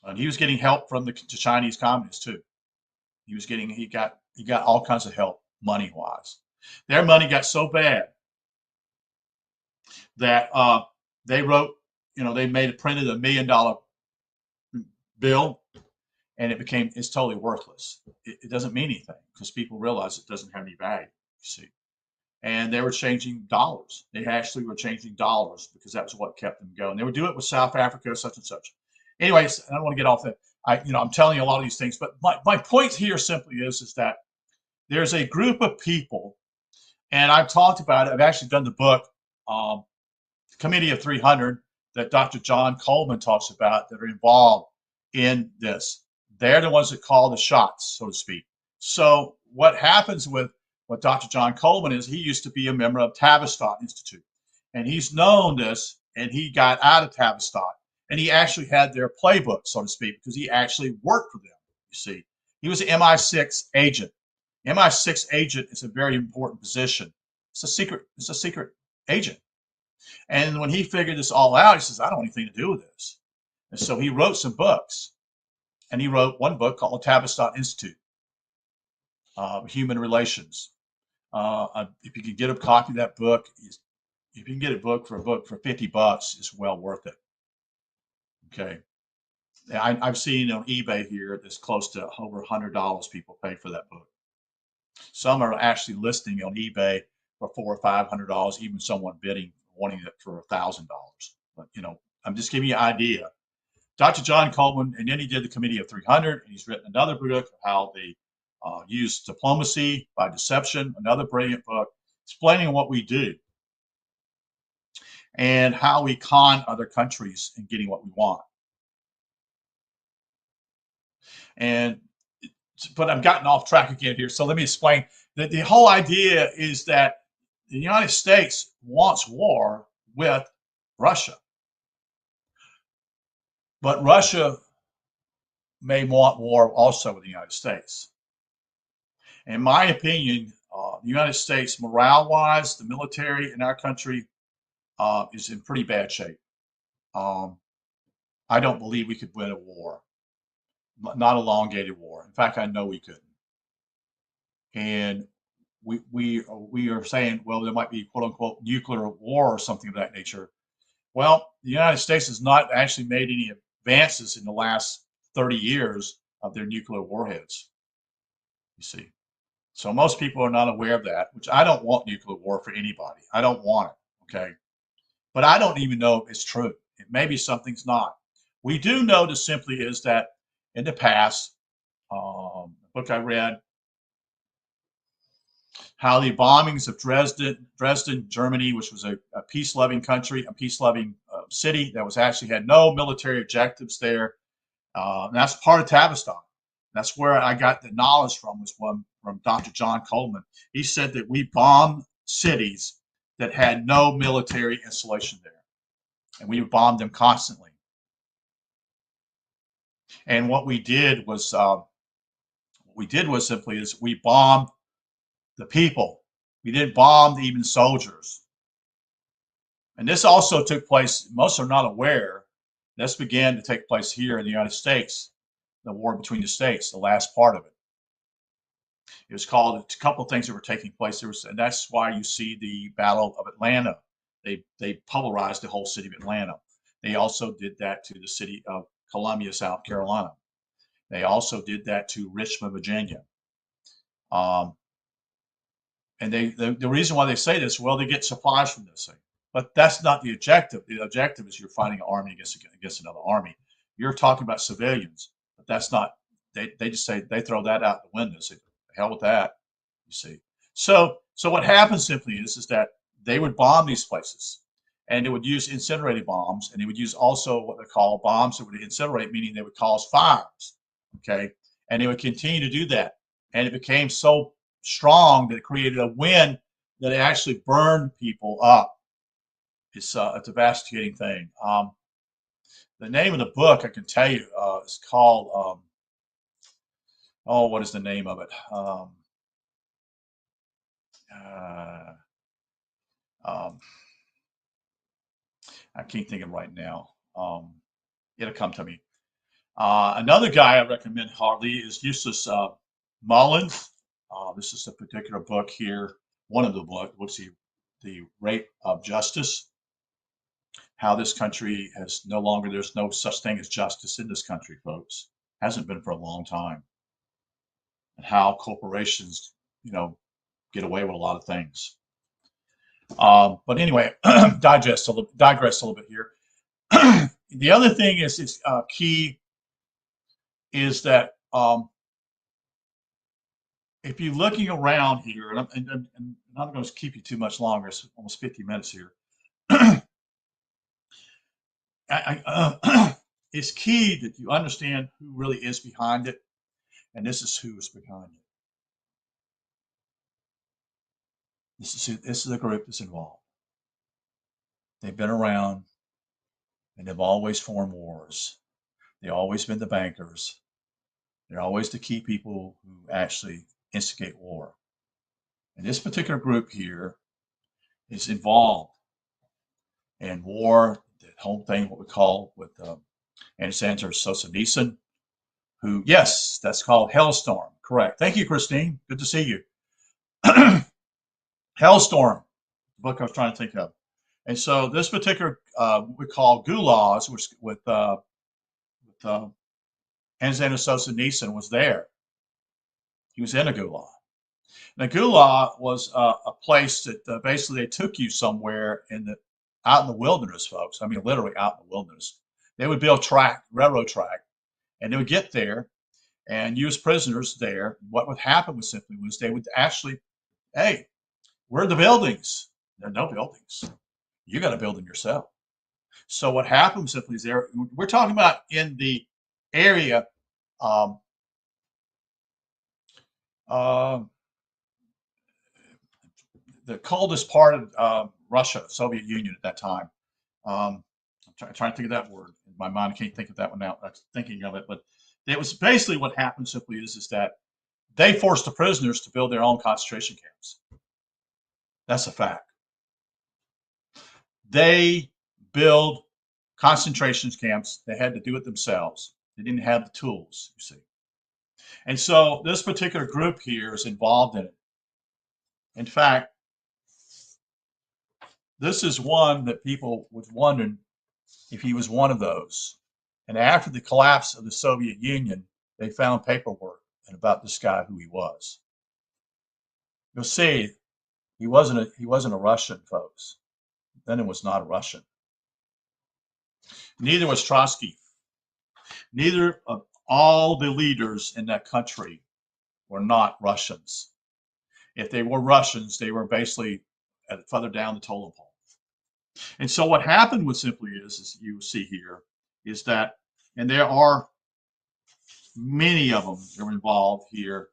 and he was getting help from the Chinese communists too. He got all kinds of help money wise. Their money got so bad that they wrote, they printed $1 million bill, and it's totally worthless. It doesn't mean anything because people realize it doesn't have any value, you see. And they were changing dollars. They actually were changing dollars because that was what kept them going. They would do it with South Africa, such and such. Anyways, I don't want to get off that. I'm telling you a lot of these things, but my point here simply is that there's a group of people, and I've talked about it. I've actually done the book, Committee of 300, that Dr. John Coleman talks about, that are involved in this. They're the ones that call the shots, so to speak. So what happens with what Dr. John Coleman is, he used to be a member of Tavistock Institute, and he's known this, and he got out of Tavistock, and he actually had their playbook, so to speak, because he actually worked for them, you see. He was an MI6 agent. MI6 agent is a very important position. It's a secret agent. And when he figured this all out, he says, I don't want anything to do with this. And so he wrote some books. And he wrote one book called the Tavistock Institute, Human Relations. If you can get a copy of that book, if you can get a book for $50, it's well worth it. Okay. I've seen on eBay here that's close to over $100 people pay for that book. Some are actually listing on eBay for $400 or $500, even someone bidding wanting it for $1,000. But I'm just giving you an idea. Dr. John Coleman, and then he did the Committee of 300, and he's written another book how they use diplomacy by deception, another brilliant book explaining what we do and how we con other countries in getting what we want. But I've gotten off track again here, so let me explain. The whole idea is that the United States wants war with Russia, but Russia may want war also with the United States. In my opinion, the United States, morale-wise, the military in our country is in pretty bad shape. I don't believe we could win a war, not a elongated war. In fact, I know we couldn't. And we are saying, well, there might be quote unquote nuclear war or something of that nature. Well, the United States has not actually made any advances in the last 30 years of their nuclear warheads. You see. So most people are not aware of that, which I don't want nuclear war for anybody. I don't want it, okay? But I don't even know if it's true. Maybe something's not. We do know that simply is that in the past, the book I read, how the bombings of Dresden, Germany, which was a peace-loving country, a peace-loving city that was actually had no military objectives there. And that's part of Tavistock. That's where I got the knowledge from, was from Dr. John Coleman. He said that we bombed cities that had no military installation there, and we bombed them constantly. And what we did was simply is we bombed the people. We didn't bomb even soldiers. And this also took place, most are not aware, this began to take place here in the United States, the war between the states, the last part of it. It was called a couple of things that were taking place. And that's why you see the Battle of Atlanta. They polarized the whole city of Atlanta. They also did that to the city of Columbia, South Carolina. They also did that to Richmond, Virginia. And the reason why they say this, well, they get supplies from this thing. But that's not the objective. The objective is you're fighting an army against another army. You're talking about civilians, but that's not. They just say, they throw that out the window. Say, the hell with that. You see. So what happens simply is that they would bomb these places, and they would use incinerating bombs, and they would use also what they call bombs that would incinerate, meaning they would cause fires. Okay, and they would continue to do that, and it became so strong that it created a wind that it actually burned people up. It's a devastating thing. The name of the book, I can tell you, is called, what is the name of it? I can't think of it right now. It'll come to me. Another guy I recommend hardly is Eustace Mullins. This is a particular book here, one of the books, what's the Rape of Justice. How this country has no longer, there's no such thing as justice in this country, folks. Hasn't been for a long time. And how corporations, get away with a lot of things. But anyway, digress a little bit here. The other thing is key is that if you're looking around here, and I'm not going to keep you too much longer, it's almost 50 minutes here. It's key that you understand who really is behind it, and this is who is behind it. This is a group that's involved. They've been around, and they've always formed wars. They've always been the bankers. They're always the key people who actually instigate war. And this particular group here is involved in war, the whole thing, what we call with Alexander Solzhenitsyn, who, yes, that's called Hellstorm. Correct. Thank you, Christine. Good to see you. Hellstorm, the book I was trying to think of. And so this particular, we call gulags, which with Alexander Solzhenitsyn was there. He was in a gulag. And a gulag was a place that basically they took you somewhere out in the wilderness, folks. I mean, literally out in the wilderness. They would build railroad track, and they would get there and use prisoners there. What would happen was simply was they would actually, hey, where are the buildings? There are no buildings. You got to build them yourself. So what happened simply is we're talking about in the area, um, uh, the coldest part of Russia, Soviet Union at that time. I'm trying to think of that word in my mind. I can't think of that one now. I'm thinking of it, but it was basically what happened simply is that they forced the prisoners to build their own concentration camps. That's a fact. They build concentration camps. They had to do it themselves. They didn't have the tools, you see. And so this particular group here is involved in it. In fact, this is one that people was wondering if he was one of those. And after the collapse of the Soviet Union, they found paperwork about this guy, who he was. You'll see, he wasn't a Russian, folks. Then it was not a Russian. Neither was Trotsky. Neither of all the leaders in that country were not Russians. If they were Russians, they were basically further down the totem pole. And so what happened was simply is you see here, is that, and there are many of them that are involved here,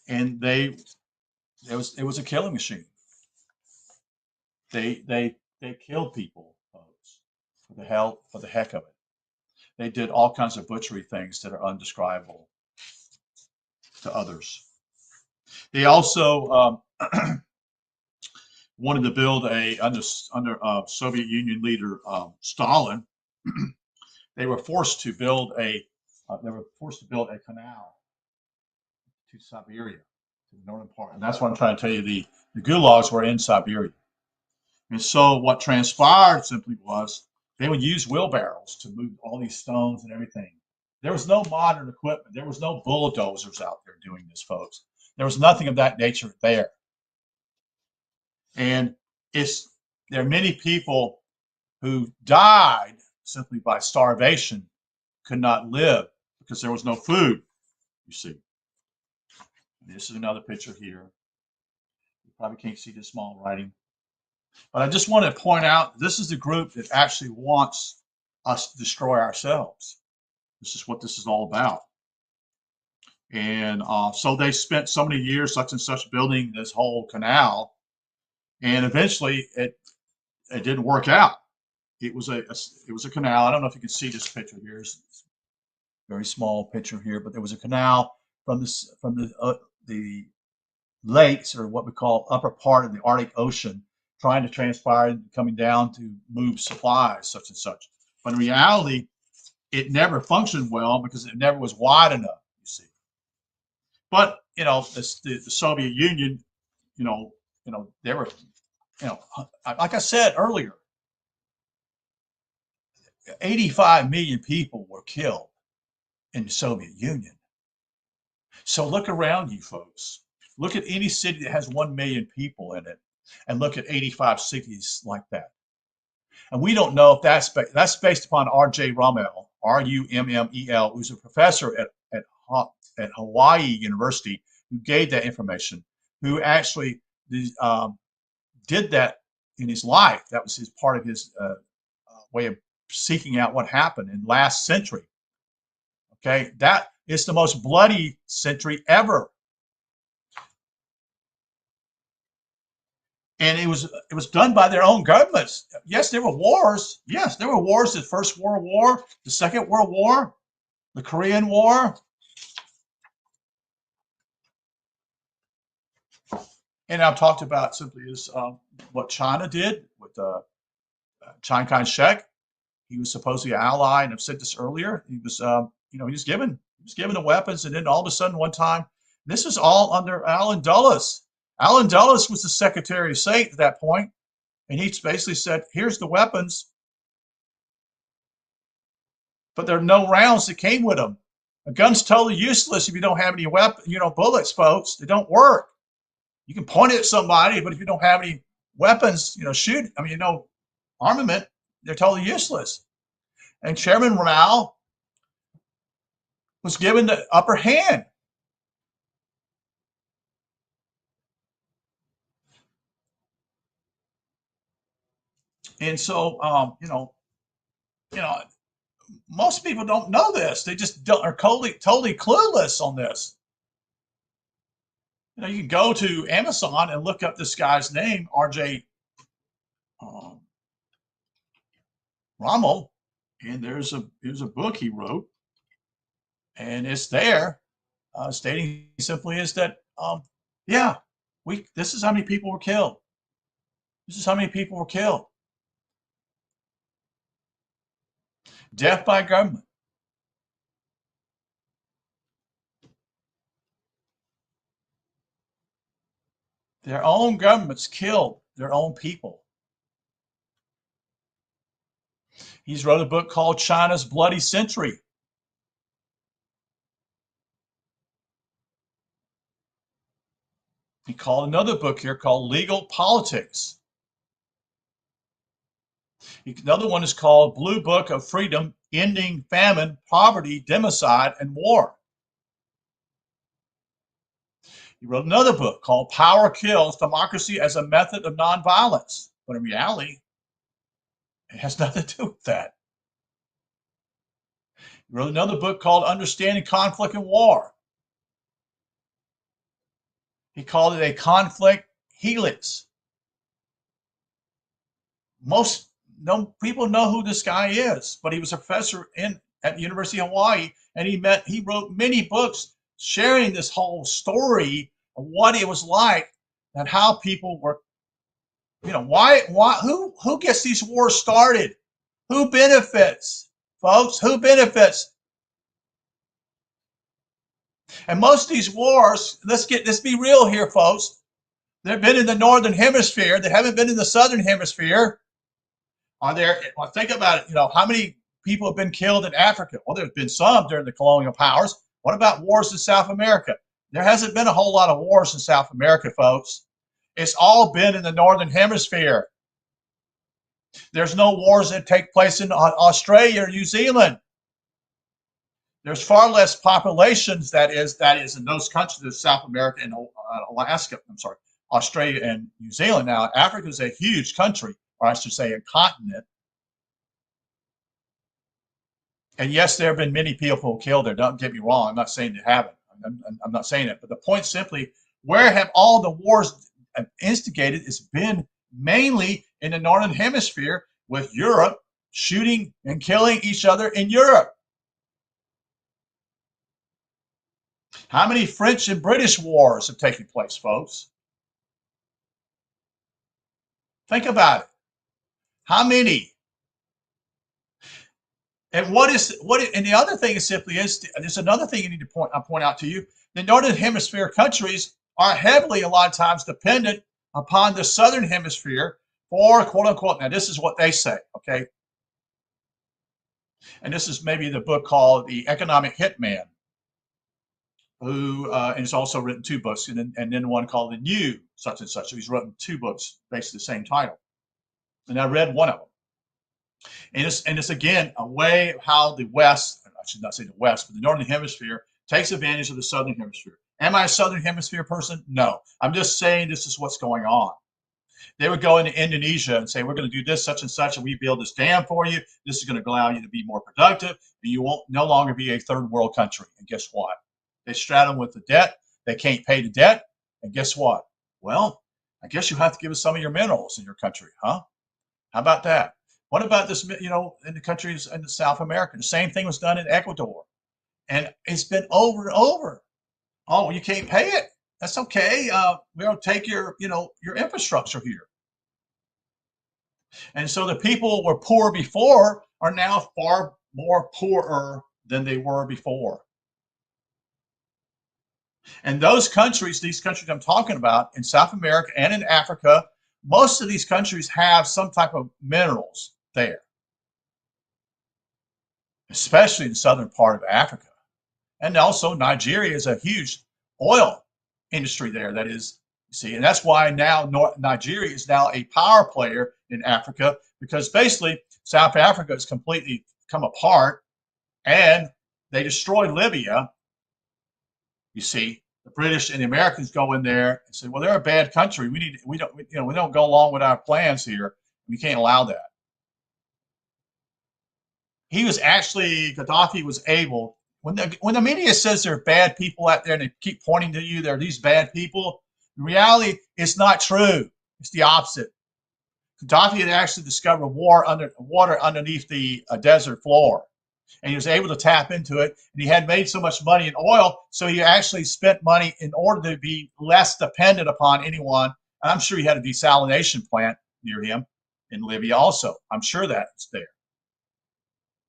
and it was a killing machine. They killed people, folks, for the heck of it. They did all kinds of butchery things that are undescribable to others. They also wanted to build under Soviet Union leader Stalin. They were forced to build a canal to Siberia, to the northern part, and that's what I'm trying to tell you. The gulags were in Siberia, and so what transpired simply was they would use wheelbarrows to move all these stones and everything. There was no modern equipment. There was no bulldozers out there doing this, folks. There was nothing of that nature there. And there are many people who died simply by starvation, could not live because there was no food, you see. This is another picture here. You probably can't see the small writing. But I just want to point out, this is the group that actually wants us to destroy ourselves. This is what this is all about. And so they spent so many years, such and such, building this whole canal. And eventually it didn't work out. It was a canal. I don't know if you can see this picture here. It's a very small picture here, but there was a canal from the lakes, or what we call upper part of the Arctic Ocean, trying to transpire and coming down to move supplies, such and such. But in reality, it never functioned well because it never was wide enough, you see. But the Soviet Union, they were, like I said earlier, 85 million people were killed in the Soviet Union. So look around you, folks. Look at any city that has 1 million people in it, and look at 85 cities like that. And we don't know if that's based upon R.J. Rummel, Rummel, who's a professor at Hawaii University, who gave that information, who actually did that in his life. That was his part of his way of seeking out what happened in last century. Okay, that is the most bloody century ever. And it was done by their own governments. Yes, there were wars. Yes, there were wars. The First World War, the Second World War, the Korean War. And I've talked about simply is what China did with Chiang Kai-shek. He was supposedly an ally, and I've said this earlier. He was, he was given the weapons, and then all of a sudden, one time, this is all under Allen Dulles. Allen Dulles was the Secretary of State at that point, and he basically said, "Here's the weapons, but there are no rounds that came with them. A gun's totally useless if you don't have any bullets, folks. They don't work. You can point it at somebody, but if you don't have any weapons, shoot. Armament, they're totally useless." And Chairman Mao was given the upper hand. And so, most people don't know this. They just are totally clueless on this. You can go to Amazon and look up this guy's name, R.J. Rommel, and there's a book he wrote, and it's there, stating simply is that, yeah, this is how many people were killed. This is how many people were killed. Death by government. Their own governments killed their own people. He's wrote a book called China's Bloody Century. He called another book here called Legal Politics. Another one is called Blue Book of Freedom, Ending Famine, Poverty, Democide, and War. He wrote another book called Power Kills, Democracy as a Method of Nonviolence. But in reality, it has nothing to do with that. He wrote another book called Understanding Conflict and War. He called it a conflict helix. Most people know who this guy is, but he was a professor at the University of Hawaii, and he wrote many books sharing this whole story of what it was like and how people were, who gets these wars started? Who benefits, folks? Who benefits? And most of these wars, let's be real here, folks. They've been in the northern hemisphere. They haven't been in the southern hemisphere. Think about it. How many people have been killed in Africa? Well, there's been some during the colonial powers. What about wars in South America? There hasn't been a whole lot of wars in South America, folks. It's all been in the northern hemisphere. There's no wars that take place in Australia or New Zealand. There's far less populations that is in those countries of South America and Australia and New Zealand. Now, Africa is a huge country, or I should say a continent. And yes, there have been many people killed there. Don't get me wrong. I'm not saying they haven't. I'm not saying it. But the point simply, where have all the wars instigated? It's been mainly in the northern hemisphere, with Europe shooting and killing each other in Europe. How many French and British wars have taken place, folks? Think about it. How many? And and the other thing is simply there's another thing you need to point out to you. The northern hemisphere countries are heavily, a lot of times, dependent upon the southern hemisphere for, quote unquote, now this is what they say, okay? And this is maybe the book called The Economic Hitman, who and he's also written two books, and then one called The New such and such. So he's written two books, basically the same title. And I read one of them. And it's again a way of how the West, I should not say the West, but the Northern Hemisphere takes advantage of the Southern Hemisphere. Am I a Southern Hemisphere person? No. I'm just saying this is what's going on. They would go into Indonesia and say, we're going to do this, such and such, and we build this dam for you. This is going to allow you to be more productive, and you won't no longer be a third world country. And guess what? They straddle with the debt. They can't pay the debt. And guess what? Well, I guess you have to give us some of your minerals in your country, huh? How about that? What about this, in the countries in South America? The same thing was done in Ecuador. And it's been over and over. Oh, you can't pay it. That's okay. We'll take your infrastructure here. And so the people who were poor before are now far more poorer than they were before. And those countries, these countries I'm talking about in South America and in Africa, most of these countries have some type of minerals there, especially in the southern part of Africa. And also Nigeria is a huge oil industry there. That is, you see, and that's why now Nigeria is now a power player in Africa, because basically South Africa has completely come apart and they destroyed Libya. You see, the British and the Americans go in there and say, well, they're a bad country. We don't go along with our plans here. We can't allow that. Gaddafi was able, when the media says there are bad people out there and they keep pointing to you, they're these bad people, in reality, it's not true. It's the opposite. Gaddafi had actually discovered water underneath the desert floor, and he was able to tap into it, and he had made so much money in oil, so he actually spent money in order to be less dependent upon anyone. And I'm sure he had a desalination plant near him in Libya also. I'm sure that's there,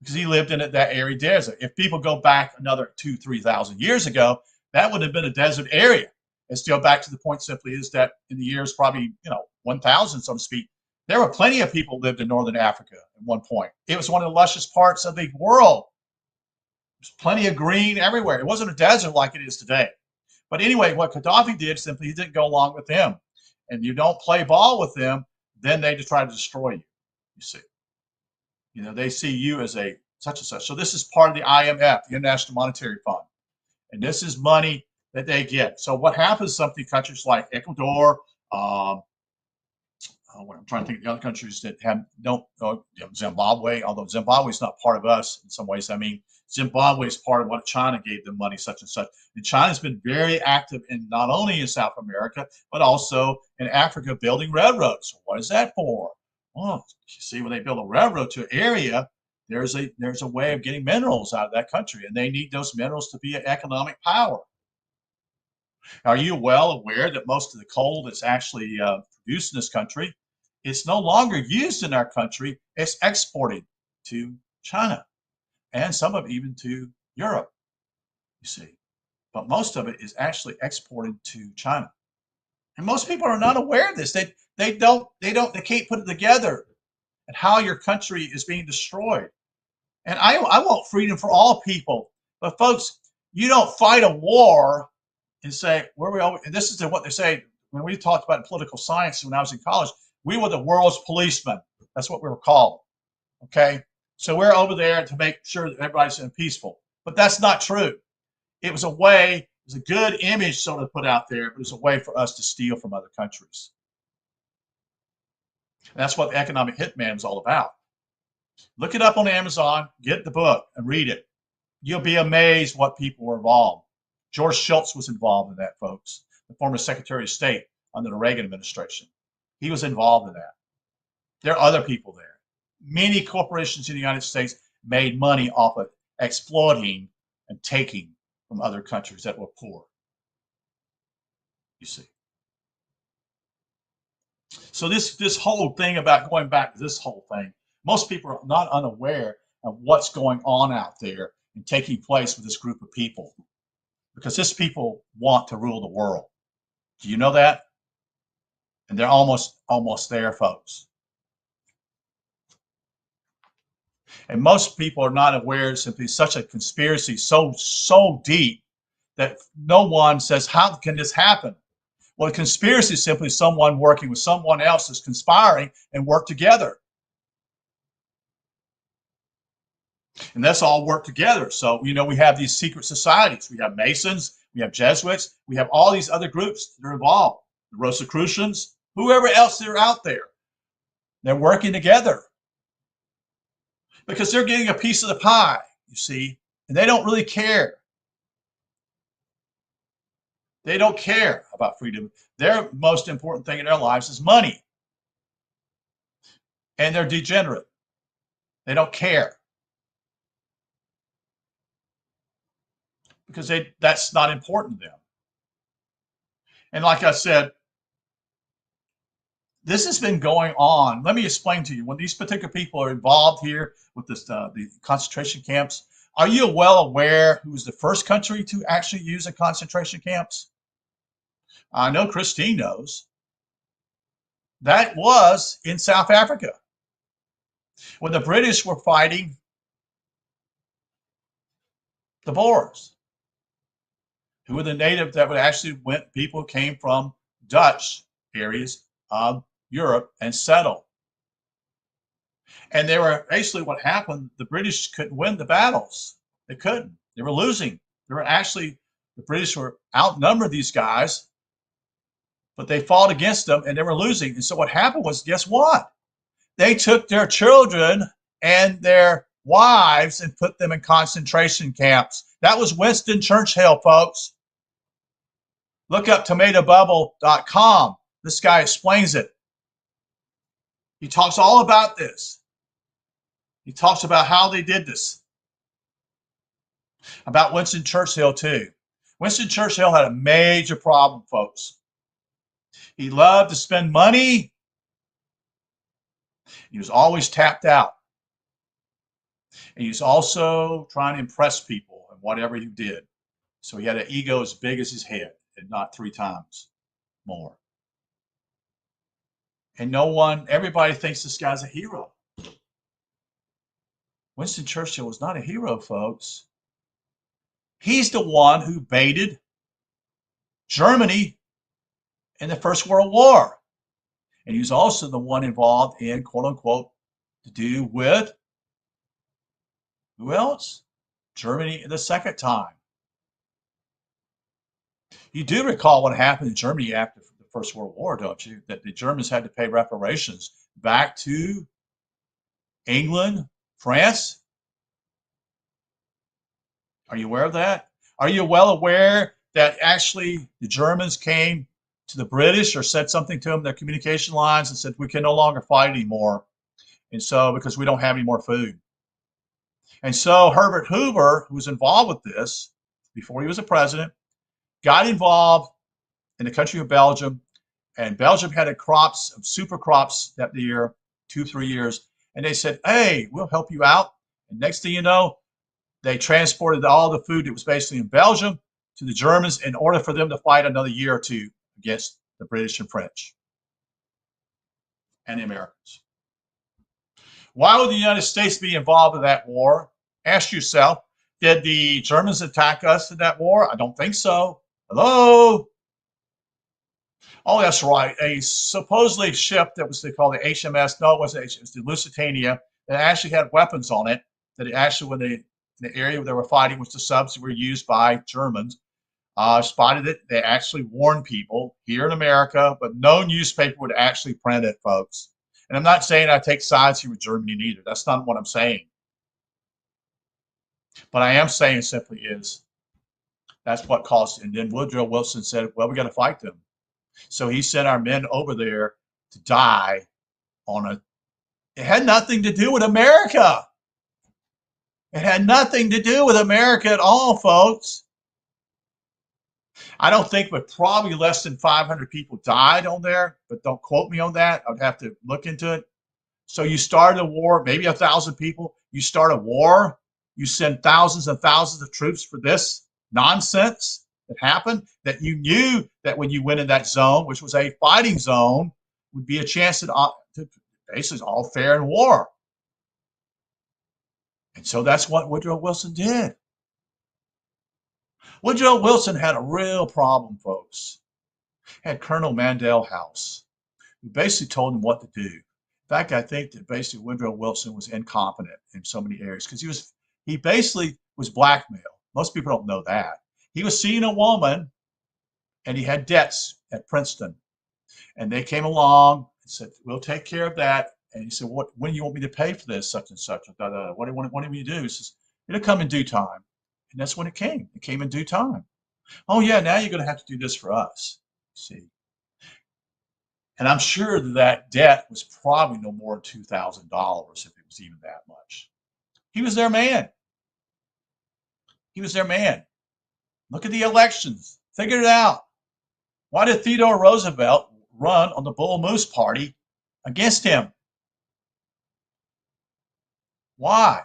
because he lived in that arid desert. If people go back another 2,000-3,000 years ago, that would have been a desert area. And still back to the point simply is that in the years probably 1,000, so to speak, there were plenty of people who lived in northern Africa at one point. It was one of the luscious parts of the world. There's plenty of green everywhere. It wasn't a desert like it is today. But anyway, what Gaddafi did simply, he didn't go along with them. And you don't play ball with them, then they just try to destroy you. You see. They see you as a such and such. So this is part of the IMF, the International Monetary Fund. And this is money that they get. So what happens, something countries like Ecuador, I'm trying to think of the other countries that don't, Zimbabwe, although Zimbabwe is not part of us in some ways. I mean, Zimbabwe is part of what China gave them money, such and such. And China's been very active in not only in South America, but also in Africa, building railroads. So what is that for? Well, you see, when they build a railroad to an area, there's a way of getting minerals out of that country, and they need those minerals to be an economic power. Are you well aware that most of the coal that's actually produced in this country, it's no longer used in our country, it's exported to China and some of it even to Europe, you see. But most of it is actually exported to China. And most people are not aware of this. They can't put it together and how your country is being destroyed. And I want freedom for all people. But folks, you don't fight a war and say, where we all, and this is what they say when we talked about political science when I was in college, we were the world's policemen. That's what we were called. Okay. So we're over there to make sure that everybody's peaceful. But that's not true. It was a good image sort of put out there, but it's a way for us to steal from other countries. And that's what the economic hitman is all about. Look it up on Amazon, get the book and read it. You'll be amazed what people were involved. George Shultz was involved in that, folks, the former Secretary of State under the Reagan administration. He was involved in that. There are other people there. Many corporations in the United States made money off of exploiting and taking from other countries that were poor. You see. So this whole thing about going back to this whole thing, most people are not unaware of what's going on out there and taking place with this group of people, because this people want to rule the world. Do you know that? And they're almost there, folks. And most people are not aware simply such a conspiracy so deep that no one says, how can this happen? Well, a conspiracy is simply someone working with someone else is conspiring and work together. And that's all work together. So, we have these secret societies. We have Masons, we have Jesuits, we have all these other groups that are involved. The Rosicrucians, whoever else they're out there. They're working together because they're getting a piece of the pie, you see, and they don't really care. They don't care about freedom. Their most important thing in their lives is money. And they're degenerate. They don't care. Because that's not important to them. And like I said, This has been going on. Let me explain to you. When these particular people are involved here with this, the concentration camps, are you well aware who was the first country to actually use the concentration camps? I know Christine knows. That was in South Africa. When the British were fighting the Boers, who were the native that would actually went, people came from Dutch areas of Europe and settled. And they were basically what happened, the British couldn't win the battles. They couldn't. They were losing. They were actually, the British were outnumbered these guys, but they fought against them and they were losing. And so what happened was, guess what? They took their children and their wives and put them in concentration camps. That was Winston Churchill, folks. Look up tomatobubble.com. This guy explains it. He talks all about this. He talks about how they did this. About Winston Churchill, too. Winston Churchill had a major problem, folks. He loved to spend money. He was always tapped out. And he was also trying to impress people in whatever he did. So he had an ego as big as his head, and not 3 times more. And everybody thinks this guy's a hero. Winston Churchill was not a hero, folks. He's the one who baited Germany in the First World War. And he was also the one involved in, quote unquote, to do with, who else? Germany the second time. You do recall what happened in Germany after the First World War, don't you? That the Germans had to pay reparations back to England, France. Are you aware of that? Are you well aware that actually the Germans came to the British or said something to them, their communication lines, and said, we can no longer fight anymore. And so, because we don't have any more food. And so Herbert Hoover, who was involved with this before he was a president, got involved in the country of Belgium, and Belgium had crops, super crops that year, 2-3 years, and they said, hey, we'll help you out. And next thing you know, they transported all the food that was basically in Belgium to the Germans in order for them to fight another year or two against the British and French and the Americans. Why would the United States be involved in that war? Ask yourself, did the Germans attack us in that war? I don't think so. Hello? Oh, that's right. A supposedly ship that was, they call the HMS, no, it wasn't, it was the Lusitania, that actually had weapons on it, that it actually, when they, the area where they were fighting, which the subs were used by Germans, spotted it. They actually warned people here in America, but no newspaper would actually print it, folks. And I'm not saying I take sides here with Germany neither. That's not what I'm saying. But I am saying simply is that's what caused. And then Woodrow Wilson said, well, we got to fight them. So he sent our men over there to die on a, it had nothing to do with America. It had nothing to do with America at all, folks. I don't think, but probably less than 500 people died on there, but don't quote me on that. I'd have to look into it. So you start a war, maybe 1,000 people. You start a war. You send thousands and thousands of troops for this nonsense that happened, that you knew that when you went in that zone, which was a fighting zone, would be a chance to basically all fair in war. And so that's what Woodrow Wilson did. Woodrow Wilson had a real problem, folks. Had Colonel Mandel House, who basically told him what to do. In fact, I think that basically Woodrow Wilson was incompetent in so many areas because he basically was blackmailed. Most people don't know that. He was seeing a woman and he had debts at Princeton. And they came along and said, we'll take care of that. And he said, when do you want me to pay for this, such and such? What do you want me to do? He says, it'll come in due time. And that's when it came. It came in due time. Oh, yeah, now you're going to have to do this for us. See? And I'm sure that debt was probably no more than $2,000 if it was even that much. He was their man. He was their man. Look at the elections. Figure it out. Why did Theodore Roosevelt run on the Bull Moose Party against him. Why?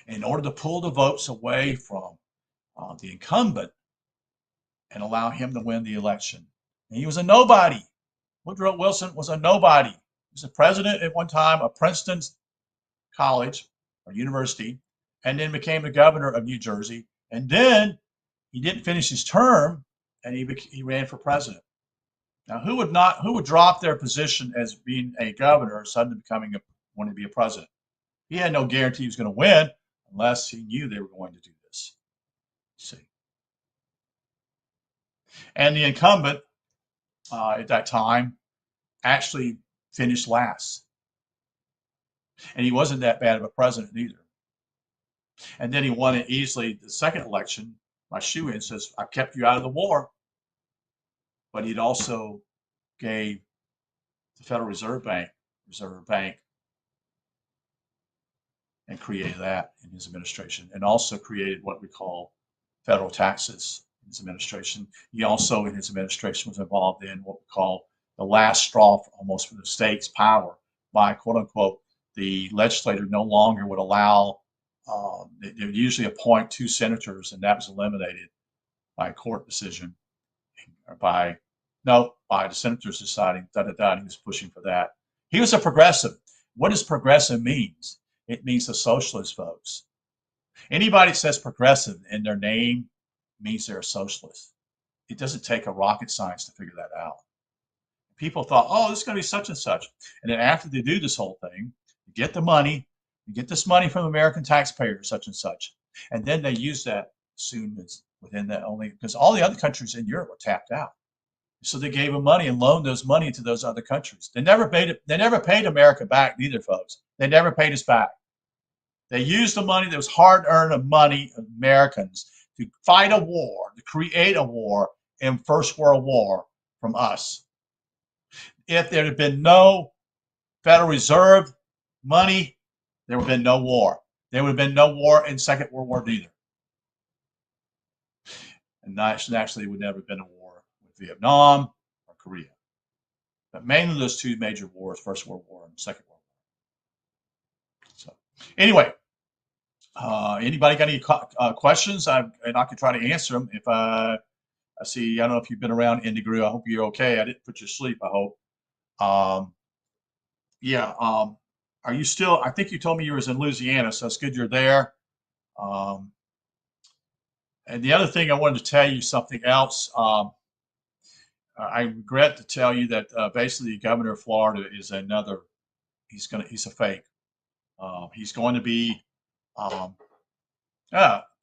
In order to pull the votes away from the incumbent and allow him to win the election. And he was a nobody. Woodrow Wilson was a nobody. He was the president at one time of Princeton College or University, and then became the governor of New Jersey. And then he didn't finish his term, and he ran for president. Now, who would drop their position as being a governor suddenly wanting to be a president? He had no guarantee he was going to win unless he knew they were going to do this. See, and the incumbent at that time actually finished last, and he wasn't that bad of a president either. And then he won it easily the second election by shoe-in. Says, "I kept you out of the war," but he'd also gave the Federal Reserve Bank, and created that in his administration, and also created what we call federal taxes in his administration. He also, in his administration, was involved in what we call the last straw almost for the state's power by, quote unquote, the legislature no longer would allow, they would usually appoint 2 senators, and that was eliminated by a court decision, or by the senators deciding, he was pushing for that. He was a progressive. What does progressive means? It means a socialist, folks. Anybody that says progressive in their name means they're a socialist. It doesn't take a rocket science to figure that out. People thought, oh, this is going to be such and such. And then after they do this whole thing, you get the money, you get this money from American taxpayers, such and such. And then they use that soon as within that only, because all the other countries in Europe were tapped out. So they gave them money and loaned those money to those other countries. They never paid America back neither, folks. They never paid us back. They used the money that was hard-earned money of Americans to fight a war, to create a war in First World War from us. If there had been no Federal Reserve money, there would have been no war. There would have been no war in Second World War either. And naturally, there would never have been a war with Vietnam or Korea. But mainly those 2 major wars, First World War and Second World War. So anyway, anybody got any questions? And I can try to answer them. If I see, I don't know if you've been around Indigru. I hope you're okay. I didn't put you to sleep, I hope. Yeah. Are you still, I think you told me you was in Louisiana, so it's good you're there. And the other thing I wanted to tell you something else. I regret to tell you that basically the governor of Florida is he's a fake. He's going to be,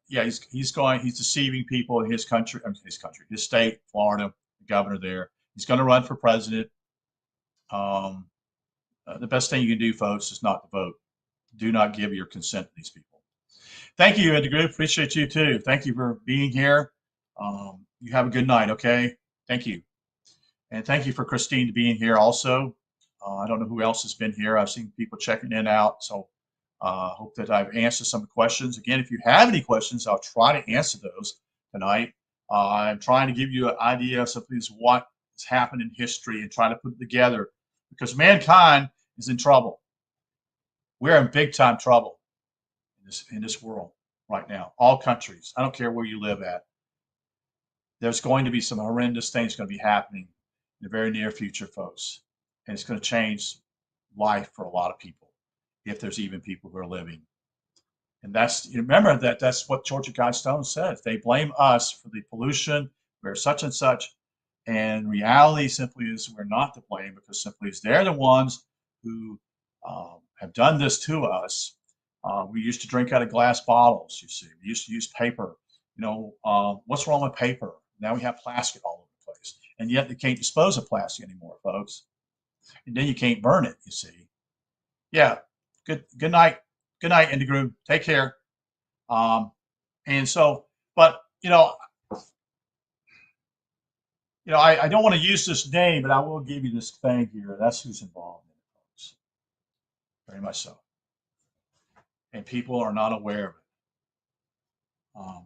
he's deceiving people in his state, Florida, the governor there. He's going to run for president. The best thing you can do, folks, is not to vote. Do not give your consent to these people. Thank you, Indigru. Appreciate you too. Thank you for being here. You have a good night, okay? Thank you. And thank you for Christine being here also. I don't know who else has been here. I've seen people checking in out. So hope that I've answered some questions. Again, if you have any questions, I'll try to answer those tonight. I'm trying to give you an idea of something is what has happened in history and try to put it together, because mankind is in trouble. We're in big time trouble in this world right now. All countries. I don't care where you live at. There's going to be some horrendous things going to be happening in the very near future, folks. And it's going to change life for a lot of people, if there's even people who are living. And remember that's what Georgia Guidestone says. They blame us for the pollution, we're such and such. And reality simply is we're not to blame, because simply is they're the ones who have done this to us. We used to drink out of glass bottles, you see. We used to use paper. What's wrong with paper? Now we have plastic all over the place. And yet they can't dispose of plastic anymore, folks. And then you can't burn it, you see. Yeah. Good night. Good night, Indigru. Take care. And so, but, I don't want to use this name, but I will give you this thing here. That's who's involved in it, folks. Very much so. And people are not aware of it.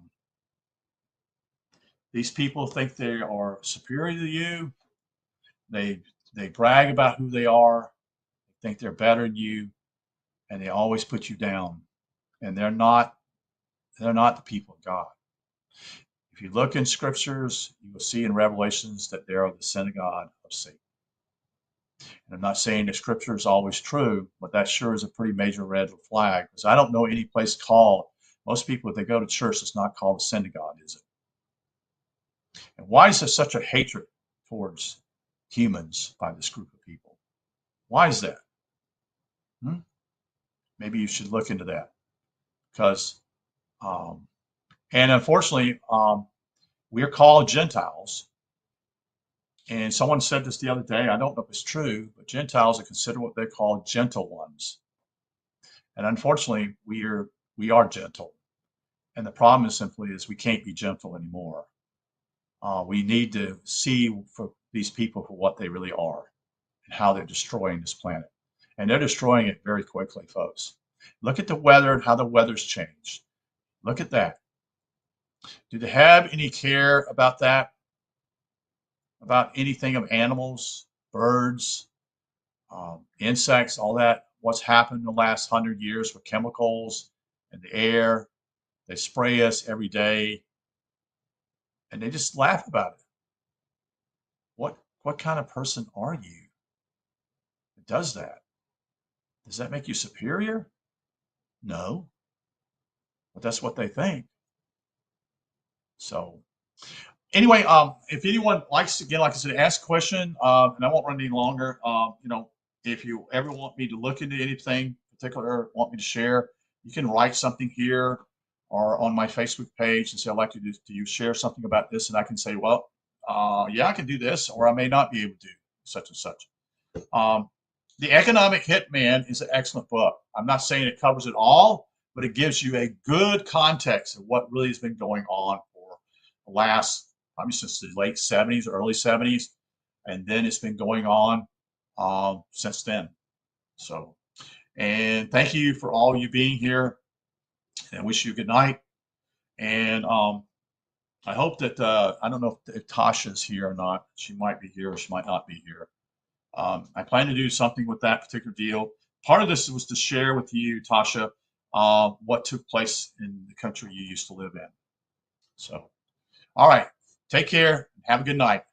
These people think they are superior to you. They brag about who they are, think they're better than you, and they always put you down. And they're not the people of God. If you look in scriptures, you will see in Revelations that they are the synagogue of Satan. And I'm not saying the scripture is always true, but that sure is a pretty major red flag, because I don't know any place called, most people, if they go to church, it's not called a synagogue, is it? And why is there such a hatred towards humans by this group of people? Why is that? Maybe you should look into that, because, and unfortunately, we're called Gentiles. And someone said this the other day, I don't know if it's true, but Gentiles are considered what they call gentle ones. And unfortunately, we are gentle. And the problem is simply is we can't be gentle anymore. We need to see for these people for what they really are and how they're destroying this planet. And they're destroying it very quickly, folks. Look at the weather and how the weather's changed. Look at that. Do they have any care about that? About anything of animals, birds, insects, all that? What's happened in the last 100 years with chemicals in the air? They spray us every day, and they just laugh about it. What kind of person are you that does that? Does that make you superior? No, but that's what they think. So anyway, if anyone likes, again, like I said, ask a question, and I won't run any longer. If you ever want me to look into anything particular, want me to share, you can write something here or on my Facebook page and say, I'd like to do you share something about this, and I can say, well, yeah, I can do this, or I may not be able to do such and such. The Economic Hitman is an excellent book. I'm not saying it covers it all, but it gives you a good context of what really has been going on for the last, probably since the late 70s, early 70s, and then it's been going on since then. So, and thank you for all you being here, and I wish you a good night. And I hope that, I don't know if Tasha's here or not. She might be here or she might not be here. I plan to do something with that particular deal. Part of this was to share with you, Tasha, what took place in the country you used to live in. So, all right, take care and have a good night.